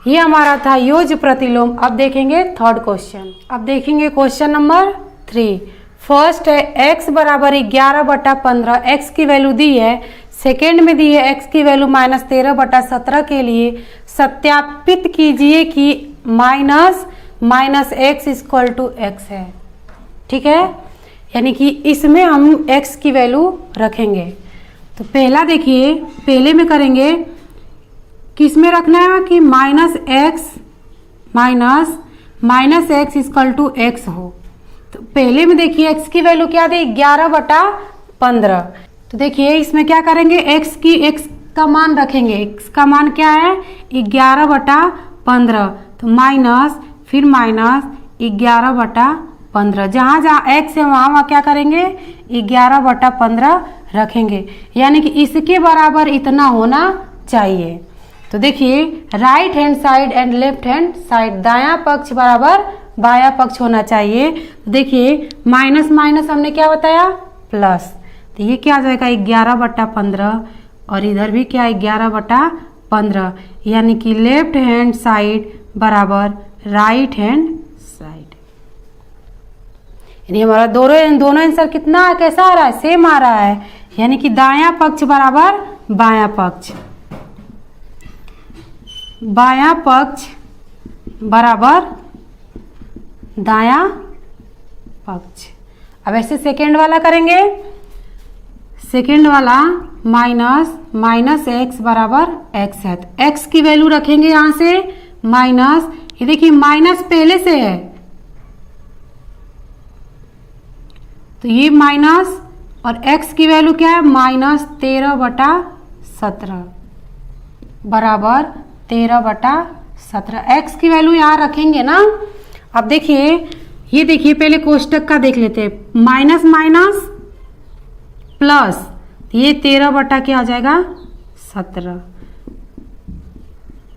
ये हमारा था योज्य प्रतिलोम। अब देखेंगे थर्ड क्वेश्चन। अब देखेंगे क्वेश्चन नंबर 3। फर्स्ट है x बराबर 11/15, x की वैल्यू दी है। सेकेंड में दी है x की वैल्यू -13/17 के लिए सत्यापित कीजिए कि -x = x है। ठीक है, यानी कि इसमें हम x की वैल्यू रखेंगे। तो पहला देखिए, पहले में करेंगे किस में रखना है कि -x = x हो। तो पहले में देखिए x की वैल्यू क्या दी 11/15। तो देखिए इसमें क्या करेंगे x का मान रखेंगे, x का मान क्या है 11/15, तो माइनस फिर -11/15, जहाँ जहाँ x है वहाँ क्या करेंगे 11/15 रखेंगे, यानी कि इसके बराबर इतना होना चाहिए। तो देखिए right hand side and left hand side, दायां पक्ष बराबर बायां पक्ष होना चाहिए। देखिए माइनस माइनस हमने क्या बताया प्लस, तो ये क्या आ जाएगा 11/15 और इधर भी क्या 11/15, यानी कि लेफ्ट हैंड साइड बराबर राइट हैंड साइड। यानी हमारा दोनों आंसर कितना कैसा आ रहा है सेम आ रहा है, यानी कि दायां पक्ष बराबर बायां पक्ष, बायां पक्ष बराबर दायां पक्ष। अब ऐसे सेकेंड वाला करेंगे, सेकेंड वाला -x बराबर x है, तो x की वैल्यू रखेंगे यहाँ से माइनस, ये देखिए माइनस पहले से है तो ये माइनस, और x की वैल्यू क्या है -13/17 बराबर 13/17, x की वैल्यू यहाँ रखेंगे ना। अब देखिए ये देखिए पहले कोष्टक का देख लेते हैं, माइनस माइनस प्लस, ये 13 क्या आ जाएगा 17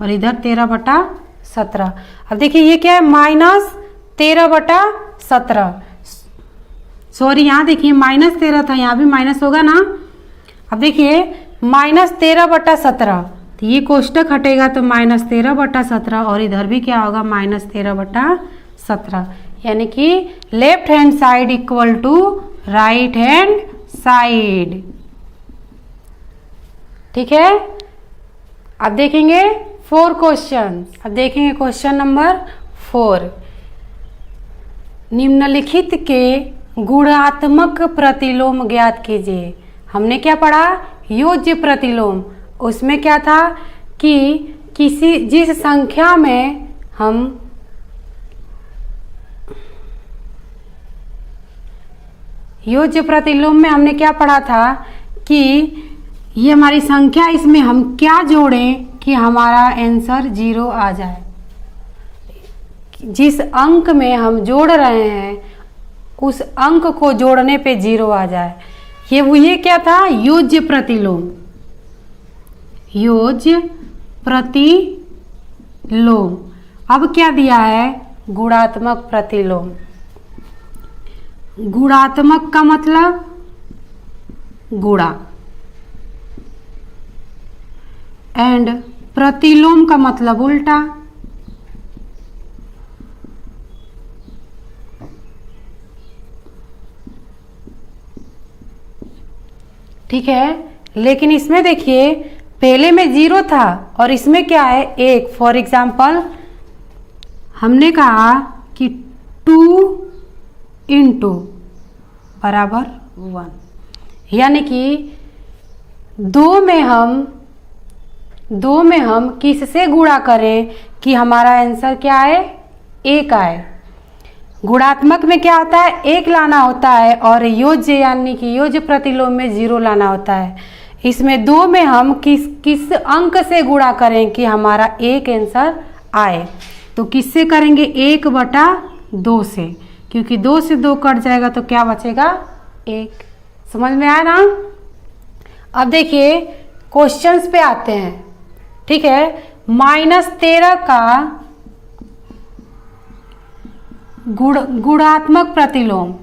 और इधर 13/17। अब देखिए ये क्या है -13/17, सॉरी यहाँ देखिए -13 था, यहाँ भी माइनस होगा ना। अब देखिए -13/17, तो ये कोष्टक हटेगा तो -13/17 और इधर भी क्या होगा -13/17, यानी कि left hand side equal to right hand side. ठीक है, अब देखेंगे 4 क्वेश्चन। अब देखेंगे क्वेश्चन नंबर 4। निम्नलिखित के गुणात्मक प्रतिलोम ज्ञात कीजिए। हमने क्या पढ़ा योज्य प्रतिलोम, उसमें क्या था कि जिस संख्या में हम योज्य प्रतिलोम में हमने क्या पढ़ा था कि ये हमारी संख्या, इसमें हम क्या जोड़ें कि कि हमारा आंसर 0 आ जाए। जिस अंक में हम जोड़ रहे हैं उस अंक को जोड़ने पे 0 आ जाए। ये क्या था? योज्य प्रतिलोम। योज्य प्रतिलोम। अब क्या दिया है? गुणात्मक प्रतिलोम। गुणात्मक का मतलब गुणा, एंड प्रतिलोम का मतलब उल्टा। ठीक है, लेकिन इसमें देखिए पहले में 0 था और इसमें क्या है? 1। फॉर एग्जाम्पल हमने कहा कि 2 × बराबर 1, यानी कि 2 में हम किससे गुणा करें कि हमारा आंसर क्या आए? 1 आए। गुणात्मक में क्या होता है? 1 लाना होता है और योज्य यानी कि योज्य प्रतिलोम में 0 लाना होता है। इसमें 2 में हम किस अंक से गुणा करें कि हमारा 1 आंसर आए? तो किससे करेंगे? 1/2 से, क्योंकि 2 से 2 कट जाएगा तो क्या बचेगा? 1। समझ में आया ना? अब देखिए क्वेश्चंस पे आते हैं। ठीक है, -13 का गुणात्मक प्रतिलोम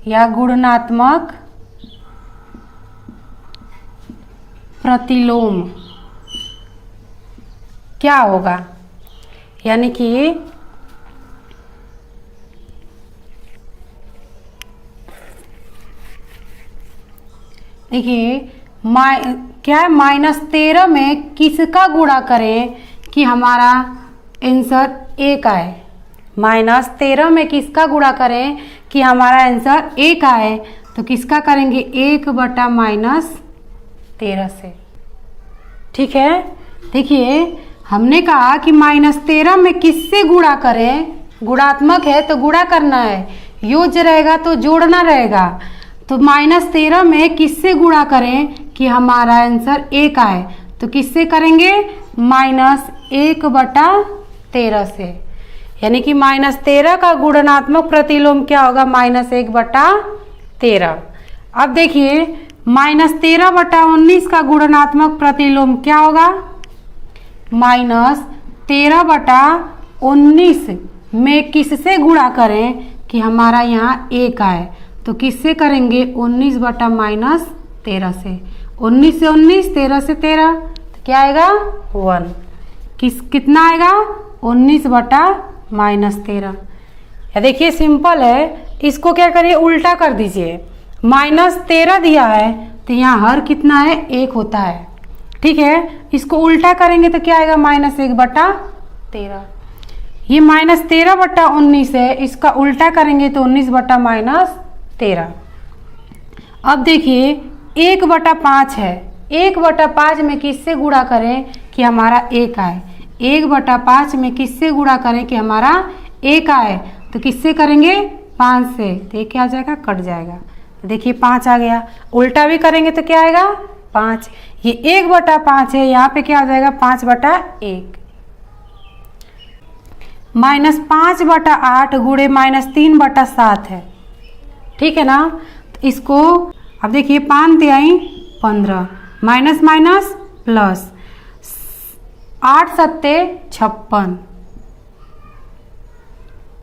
या गुणात्मक प्रतिलोम क्या होगा? यानी कि देखिए क्या है? -13 में किसका गुणा करें कि हमारा आंसर 1 आए? -13 में किसका गुणा करें कि हमारा आंसर 1 आए? तो किसका करेंगे? 1/-13 से। ठीक है, देखिए हमने कहा कि -13 में किससे गुणा करें? गुणात्मक है तो गुणा करना है, योज्य रहेगा तो जोड़ना रहेगा। तो -13 में किससे गुणा करें कि हमारा आंसर 1 आए? तो किससे करेंगे? -1/13 से। यानी कि -13 का गुणात्मक प्रतिलोम क्या होगा? -1/13। अब देखिए -13/19 का गुणात्मक प्रतिलोम क्या होगा? -13/19 में किससे गुणा करें कि हमारा यहाँ 1 आए? तो किससे करेंगे? 19/-13 से। 19 से 19, 13 से 13, तो क्या आएगा? 1। कितना आएगा? 19/-13। या देखिए सिंपल है, इसको क्या करिए? उल्टा कर दीजिए। -13 दिया है तो यहाँ हर कितना है? 1 होता है। ठीक है, इसको उल्टा करेंगे तो क्या आएगा? -1/13। ये -13/19 है, इसका उल्टा करेंगे तो 19/-13। अब देखिए 1/5 है। 1/5 में किससे गुणा करें कि हमारा 1 आए? 1/5 में किससे गुणा करें कि हमारा 1 आए? तो किससे करेंगे? 5 से। तो ये क्या आ जाएगा? कट जाएगा। देखिए 5 आ गया। उल्टा भी करेंगे तो क्या आएगा? 5। ये 1/5 है, यहाँ पे क्या आ जाएगा? 5/1। -5/8 गुणे -3/7 है। ठीक है ना? तो इसको अब देखिए 5 तिहाई 15, माइनस माइनस प्लस, 8 सत्ते 56,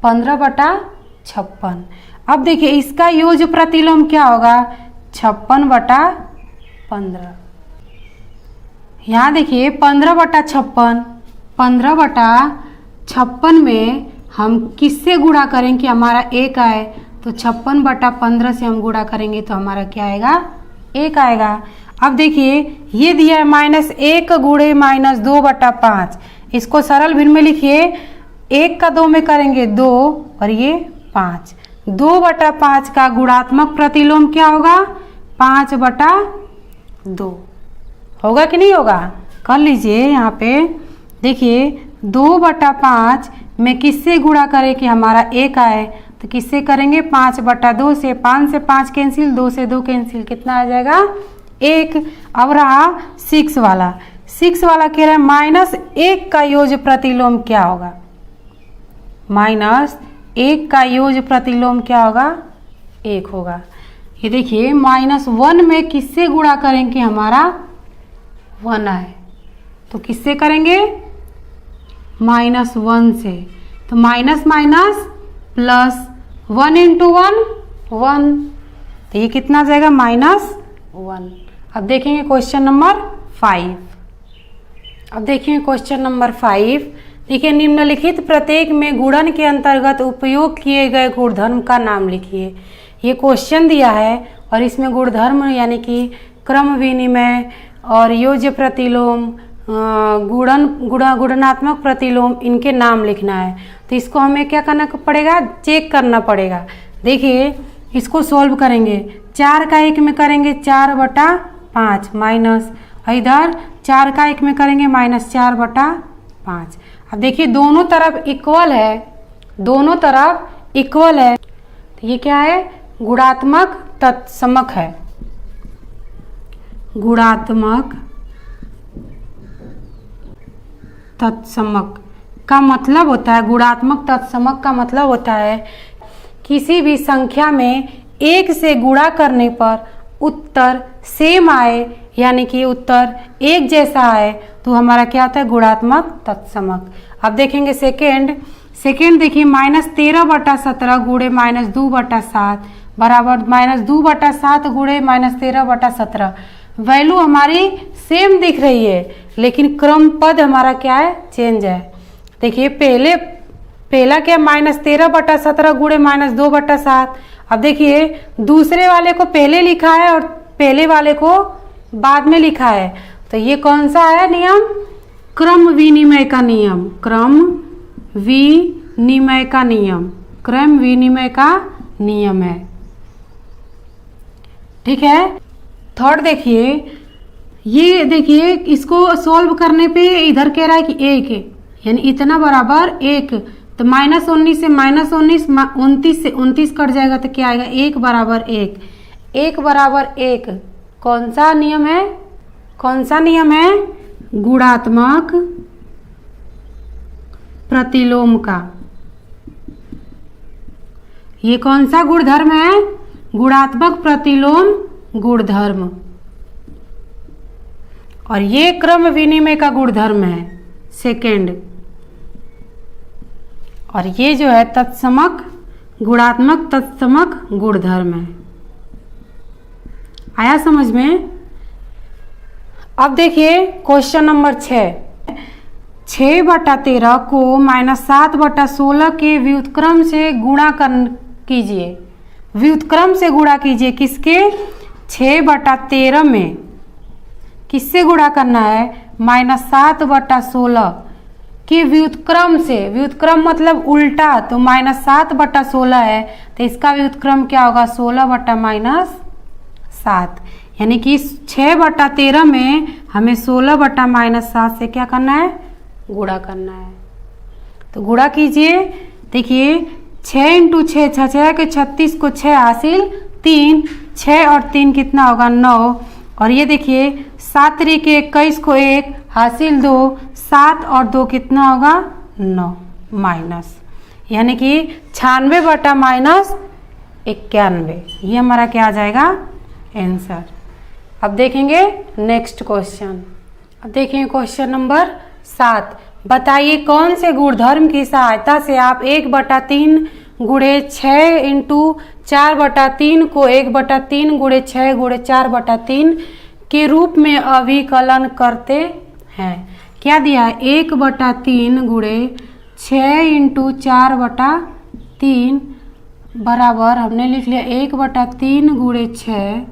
15/56। अब देखिए इसका योज्य प्रतिलोम क्या होगा? 56/15। यहाँ देखिए 15/56, 15/56 में हम किससे गुणा करें कि हमारा 1 आए? तो 56/15 से हम गुणा करेंगे तो हमारा क्या आएगा? 1 आएगा। अब देखिए ये दिया है -1 गुणे -2/5। इसको सरल भिन्न में लिखिए, 1 का 2 में करेंगे 2 और ये 5। 2/5 का गुणात्मक प्रतिलोम क्या होगा? 5/2। होगा कि नहीं होगा? कर लीजिए। यहाँ पे देखिए 2/5 में किससे गुणा करें कि हमारा 1 आए? तो किससे करेंगे? 5/2 से। 5 से 5 कैंसिल, 2 से 2 कैंसिल, कितना आ जाएगा? 1। अब रहा 6 वाला। 6 वाला कह रहा है -1 का योज्य प्रतिलोम क्या होगा। -1 का योज्य प्रतिलोम क्या होगा, 1 होगा। ये देखिए -1 में किससे गुणा करेंगे, हमारा 1 आए तो किससे करेंगे, -1 से। तो माइनस माइनस प्लस 1 × 1 1, तो ये कितना आ जाएगा -1। अब देखेंगे क्वेश्चन नंबर 5। अब देखिए क्वेश्चन नंबर 5। देखिए निम्नलिखित प्रत्येक में गुणन के अंतर्गत उपयोग किए गए गुणधर्म का नाम लिखिए। ये क्वेश्चन दिया है और इसमें गुणधर्म यानी कि क्रम विनिमय और योज्य प्रतिलोम, गुणनात्मक प्रतिलोम, इनके नाम लिखना है। तो इसको हमें क्या करना पड़ेगा, चेक करना पड़ेगा। देखिए इसको सॉल्व करेंगे, 4 का 1 में करेंगे 4/5 माइनस, इधर 4 का 1 में करेंगे -4/5। अब देखिए दोनों तरफ इक्वल है, दोनों तरफ इक्वल है, तो ये क्या है, गुणात्मक तत्समक है। गुणात्मक तत्समक का मतलब होता है, गुणात्मक तत्समक का मतलब होता है किसी भी संख्या में 1 से गुणा करने पर उत्तर सेम आए, यानी कि उत्तर एक जैसा आए, तो हमारा क्या होता है, गुणात्मक तत्समक। अब देखेंगे सेकेंड देखिए -13/17 गुणे -2/7 बराबर -2/7 गुणे -13/17। वैल्यू हमारी सेम दिख रही है लेकिन क्रम पद हमारा क्या है, चेंज है। देखिए पहला क्या, -13/17 गुणे -2/7। अब देखिए दूसरे वाले को पहले लिखा है और पहले वाले को बाद में लिखा है, तो ये कौन सा है नियम, क्रम विनिमय का नियम, क्रम विनिमय का नियम, क्रम विनिमय का नियम है। ठीक है। थर्ड देखिए, ये देखिए इसको सॉल्व करने पे इधर कह रहा है कि 1 यानी इतना बराबर 1, तो -19 से -19 29 से 29 कट जाएगा तो क्या आएगा, 1 बराबर 1, 1 बराबर 1 कौन सा नियम है, कौन सा नियम है, गुणात्मक प्रतिलोम का। ये कौन सा गुणधर्म है, गुणात्मक प्रतिलोम गुणधर्म, और ये क्रम विनिमय का गुणधर्म है सेकेंड, और ये जो है तत्समक, गुणात्मक तत्समक गुणधर्म है। आया समझ में। अब देखिए क्वेश्चन नंबर 6/13 को -7/16 के व्युत्क्रम से गुणा कीजिए। व्युत्क्रम से गुणा कीजिए किसके, 6/13 में किससे गुणा करना है, -7/16 के व्युत्क्रम से। व्युत्क्रम मतलब उल्टा, तो -7/16 है तो इसका व्युत्क्रम क्या होगा, 16/-7, यानी कि 6/13 में हमें 16/-7 से क्या करना है, गुणा करना है। तो गुणा कीजिए, देखिए 6 × 6 6 के 36 को 6 हासिल 3, 6 और 3 कितना होगा 9, और ये देखिए 7 × 21 को 1 हासिल 2, 7 और 2 कितना होगा 9 माइनस, यानी कि 96/-91, ये हमारा क्या आ जाएगा आंसर। अब देखेंगे नेक्स्ट क्वेश्चन। अब देखेंगे क्वेश्चन नंबर 7। बताइए कौन से गुणधर्म की सहायता से आप 1/3 गुणे 6 × 4/3 को 1/3 गुणे 6 गुणे 4/3 के रूप में अभिकलन करते हैं। क्या दिया है, 1/3 गुणे 6 × 4/3 बराबर हमने लिख लिया 1/3 गुणे 6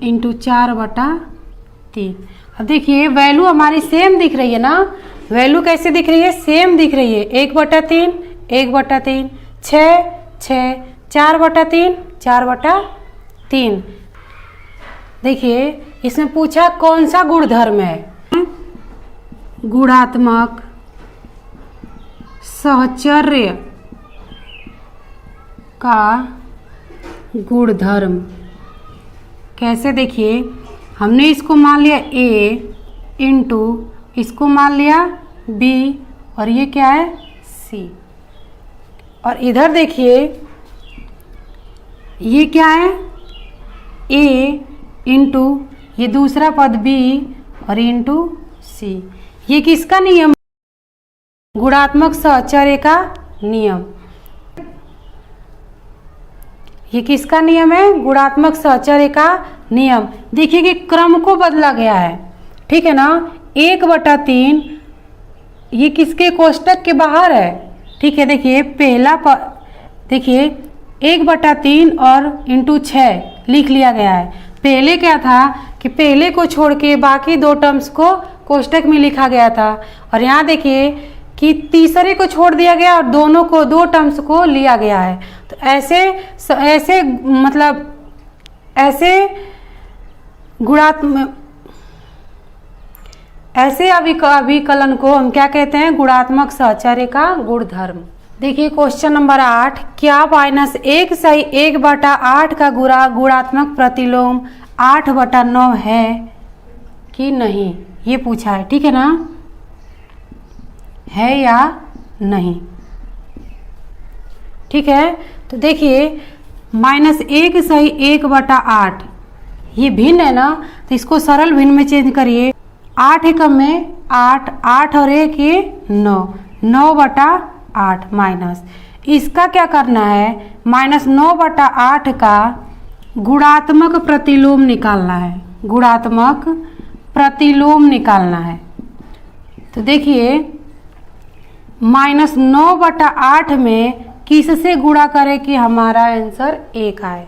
× 4/3। अब देखिए वैल्यू हमारी सेम दिख रही है ना, वैल्यू कैसे दिख रही है, सेम दिख रही है, 1/3 1/3 6 6 4/3 4/3। देखिए इसमें पूछा कौन सा गुणधर्म है, गुणात्मक सहचर्य का गुणधर्म। कैसे, देखिए हमने इसको मान लिया इंटू इसको मान लिया b और ये क्या है c। और इधर देखिए ये क्या है a इंटू ये दूसरा पद b और इंटू c। ये किसका नियम? गुणात्मक सहचर्य का नियम। ये किसका नियम है? गुणात्मक सहचर्य का नियम। देखिए कि क्रम को बदला गया है, ठीक है ना। 1/3 ये किसके कोष्टक के बाहर है, ठीक है। देखिए पहला देखिए 1/3 और इंटू 6 लिख लिया गया है। पहले क्या था कि पहले को छोड़ के बाकी दो टर्म्स को कोष्टक में लिखा गया था, और यहाँ देखिए कि तीसरे को छोड़ दिया गया और दोनों को दो टर्म्स को लिया गया है। तो ऐसे मतलब ऐसे गुणात्मक ऐसे अभिकलन को हम क्या कहते हैं? गुणात्मक सहचर्य का गुणधर्म। देखिए क्वेश्चन नंबर 8, क्या -1/8 का गुणात्मक प्रतिलोम 8/9 है कि नहीं? ये पूछा है, ठीक है ना, है या नहीं, ठीक है। तो देखिए -1/8 ये भिन्न है ना, तो इसको सरल भिन्न में चेंज करिए। 8 एकम में 8, 8 और 1 ये 9, 9/8 माइनस इसका क्या करना है? -9/8 का गुणात्मक प्रतिलोम निकालना है। गुणात्मक प्रतिलोम निकालना है। तो देखिए -9/8 में किससे गुणा करें कि हमारा आंसर 1 आए?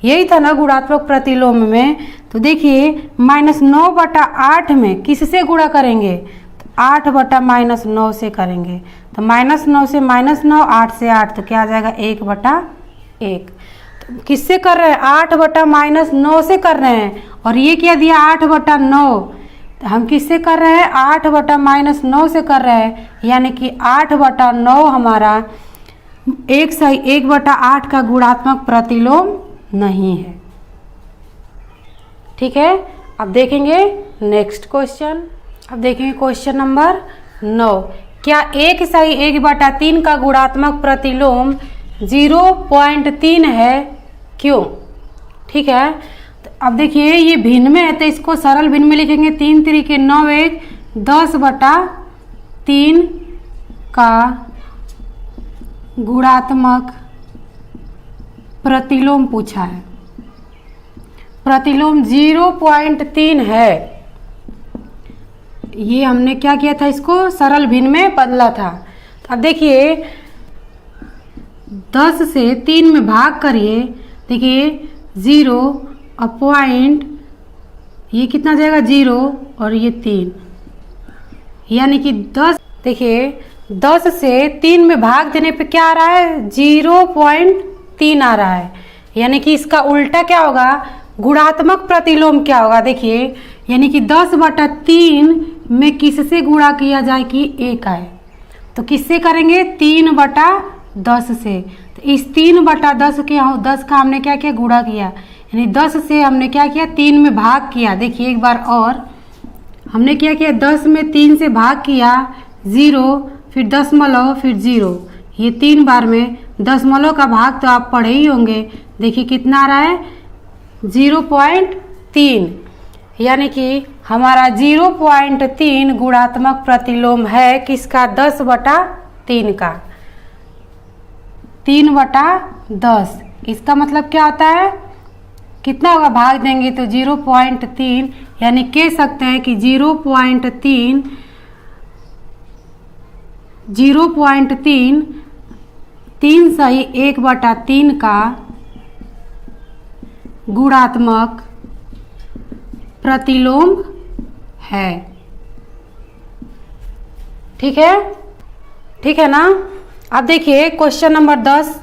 यही था ना गुणात्मक प्रतिलोम में। तो देखिए -9/8 में किससे गुणा करेंगे? तो 8/-9 से करेंगे। तो -9 से -9, 8 से 8, तो क्या आ जाएगा 1/1। तो किससे कर रहे हैं? 8/-9 से कर रहे हैं, और ये क्या दिया 8/9। तो हम किससे कर रहे हैं? 8/-9 से कर रहे हैं, यानी कि 8/9 हमारा 1/8 का गुणात्मक प्रतिलोम नहीं है, ठीक है। अब देखेंगे नेक्स्ट क्वेश्चन। अब देखेंगे क्वेश्चन नंबर 9, क्या 1/3 का गुणात्मक प्रतिलोम 0.3 है? क्यों? ठीक है। तो अब देखिए ये भिन्न में है, तो इसको सरल भिन्न में लिखेंगे। 3 3 9 1 10/3 का गुणात्मक प्रतिलोम पूछा है। प्रतिलोम 0.3 है। ये हमने क्या किया था? इसको सरल भिन्न में बदला था। अब देखिए 10 से 3 में भाग करिए। देखिए 0 और पॉइंट, ये कितना जाएगा 0 और ये 3, यानी कि 10। देखिए 10 से 3 में भाग देने पे क्या आ रहा है? 0.3 आ रहा है, यानी कि इसका उल्टा क्या होगा? गुणात्मक प्रतिलोम क्या होगा? देखिए यानी कि 10/3 में किससे गुणा किया जाए कि 1 आए? तो किससे करेंगे? 3/10 से। तो इस 3/10 के 10 का हमने क्या किया? गुणा किया, यानी 10 से हमने क्या किया? 3 में भाग किया। देखिए एक बार और हमने क्या किया? 10 में 3 से भाग किया, 0 फिर दशमलव फिर 0, ये 3 बार में दशमलव का भाग तो आप पढ़े ही होंगे। देखिए कितना आ रहा है? 0.3, यानी कि हमारा 0.3 गुणात्मक प्रतिलोम है किसका? 10/3 का। 3/10, इसका मतलब क्या होता है? कितना होगा? भाग देंगे तो 0.3, यानी कह सकते हैं कि 0.3 3 सही 1/3 का गुणात्मक प्रतिलोम है। ठीक है, ठीक है ना। अब देखिए क्वेश्चन नंबर 10,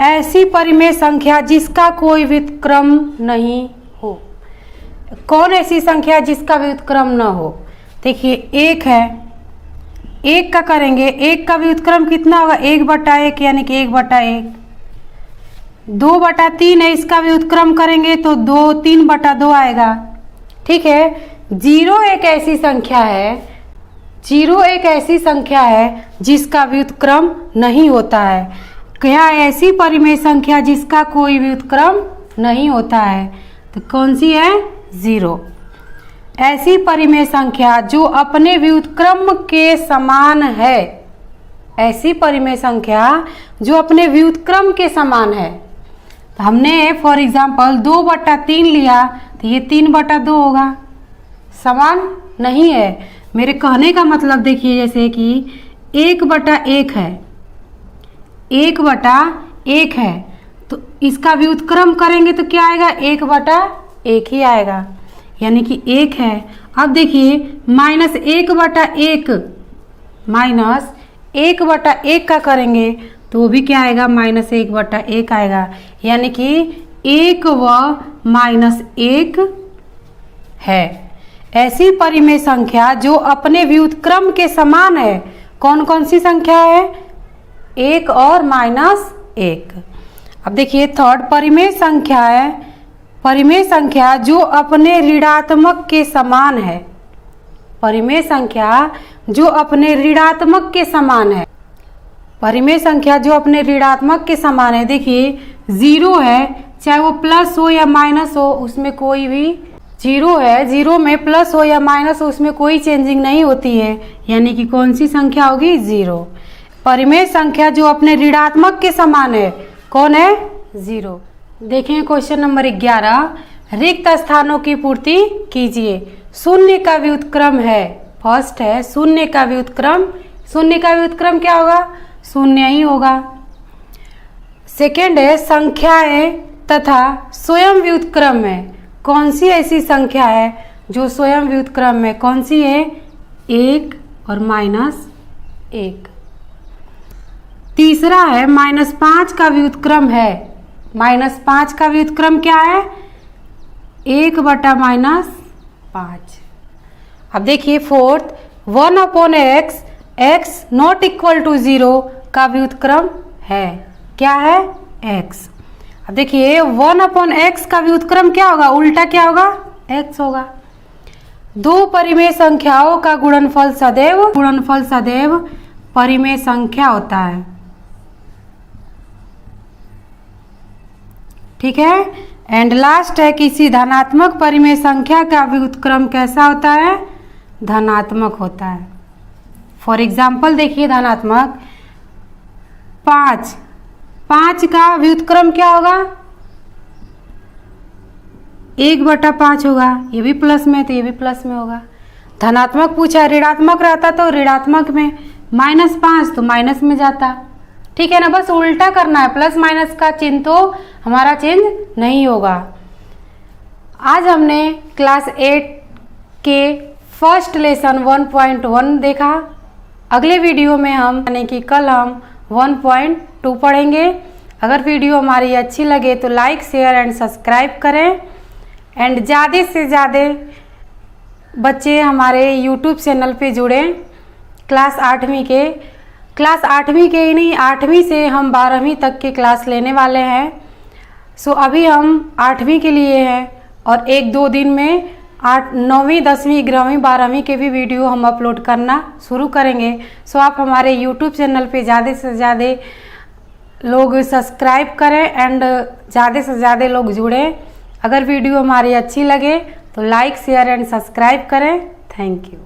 ऐसी परिमेय संख्या जिसका कोई व्युत्क्रम नहीं हो। कौन ऐसी संख्या जिसका व्युत्क्रम न हो? देखिए 1 है, 1 का करेंगे, 1 का व्युत्क्रम कितना होगा? 1/1, यानी कि 1/1। 2/3 है, इसका व्युत्क्रम करेंगे तो 3/2 आएगा। ठीक है। जीरो एक ऐसी संख्या है जिसका व्युत्क्रम नहीं होता है। क्या ऐसी परिमेय संख्या जिसका कोई व्युत्क्रम नहीं होता है? तो कौन सी है? जीरो। ऐसी परिमेय संख्या जो अपने व्युत्क्रम के समान है, ऐसी परिमेय संख्या जो अपने व्युत्क्रम के समान है। तो हमने फॉर एग्जाम्पल 2/3 लिया तो ये 3/2 होगा, समान नहीं है। मेरे कहने का मतलब देखिए, जैसे कि 1/1 है, 1/1 है, तो इसका व्युत्क्रम करेंगे तो क्या आएगा? 1/1 ही आएगा, यानी कि 1 है। अब देखिए -1/1 -1/1 का करेंगे तो वो भी क्या आएगा? -1/1 आएगा, यानी कि 1 व -1 है। ऐसी परिमेय संख्या जो अपने व्युत्क्रम के समान है, कौन कौन सी संख्या है? 1 और -1। अब देखिए थर्ड परिमेय संख्या है, परिमेय संख्या जो अपने ऋणात्मक के समान है, परिमेय संख्या जो अपने ऋणात्मक के समान है, परिमेय संख्या जो अपने ऋणात्मक के समान है। देखिए 0 है, चाहे वो प्लस हो या माइनस हो, उसमें कोई भी 0 है, 0 में प्लस हो या माइनस हो उसमें कोई चेंजिंग नहीं होती है, यानी कि कौन सी संख्या होगी? 0। परिमेय संख्या जो अपने ऋणात्मक के समान है, कौन है? 0। देखें क्वेश्चन नंबर 11, रिक्त स्थानों की पूर्ति कीजिए। शून्य का व्युत्क्रम है, फर्स्ट है शून्य का व्युत्क्रम। शून्य का व्युत्क्रम क्या होगा? शून्य ही होगा। सेकेंड है संख्याएं तथा स्वयं व्युत्क्रम है। कौन सी ऐसी संख्या है जो स्वयं व्युत्क्रम में? कौन सी है? 1 और -1। तीसरा है -5 का व्युत्क्रम है। -5 का व्युत्क्रम क्या है? 1/-5। अब देखिए fourth 1/x x not equal to 0 का व्युत्क्रम है। क्या है? x। अब देखिए 1/x का व्युत्क्रम क्या होगा? उल्टा क्या होगा? x होगा। दो परिमेय संख्याओं का गुणनफल सदैव परिमेय संख्या होता है। ठीक है। एंड लास्ट है किसी धनात्मक परिमेय संख्या का व्युत्क्रम कैसा होता है? धनात्मक होता है। फॉर एग्जाम्पल देखिए धनात्मक 5 का व्युत्क्रम क्या होगा? 1/5 होगा। ये भी प्लस में तो ये भी प्लस में होगा। धनात्मक पूछा, ऋणात्मक रहता तो ऋणात्मक में, -5 तो माइनस में जाता। ठीक है ना, बस उल्टा करना है, प्लस माइनस का चिन्ह तो हमारा चेंज नहीं होगा। आज हमने क्लास 8 के फर्स्ट लेसन 1.1 देखा। अगले वीडियो में हम यानी कि कल हम 1.2 पढ़ेंगे। अगर वीडियो हमारी अच्छी लगे तो लाइक शेयर एंड सब्सक्राइब करें। एंड ज़्यादा से ज़्यादा बच्चे हमारे यूट्यूब चैनल पे जुड़ें। क्लास 8वीं के ही नहीं, 8वीं से हम 12वीं तक की क्लास लेने वाले हैं। सो अभी हम 8वीं के लिए हैं और 1-2 दिन में 9वीं 10वीं 11वीं 12वीं के भी वीडियो हम अपलोड करना शुरू करेंगे। सो आप हमारे यूट्यूब चैनल पे ज़्यादा से ज़्यादा लोग सब्सक्राइब करें एंड ज़्यादा से ज़्यादा लोग जुड़ें। अगर वीडियो हमारी अच्छी लगे तो लाइक शेयर एंड सब्सक्राइब करें। Thank you.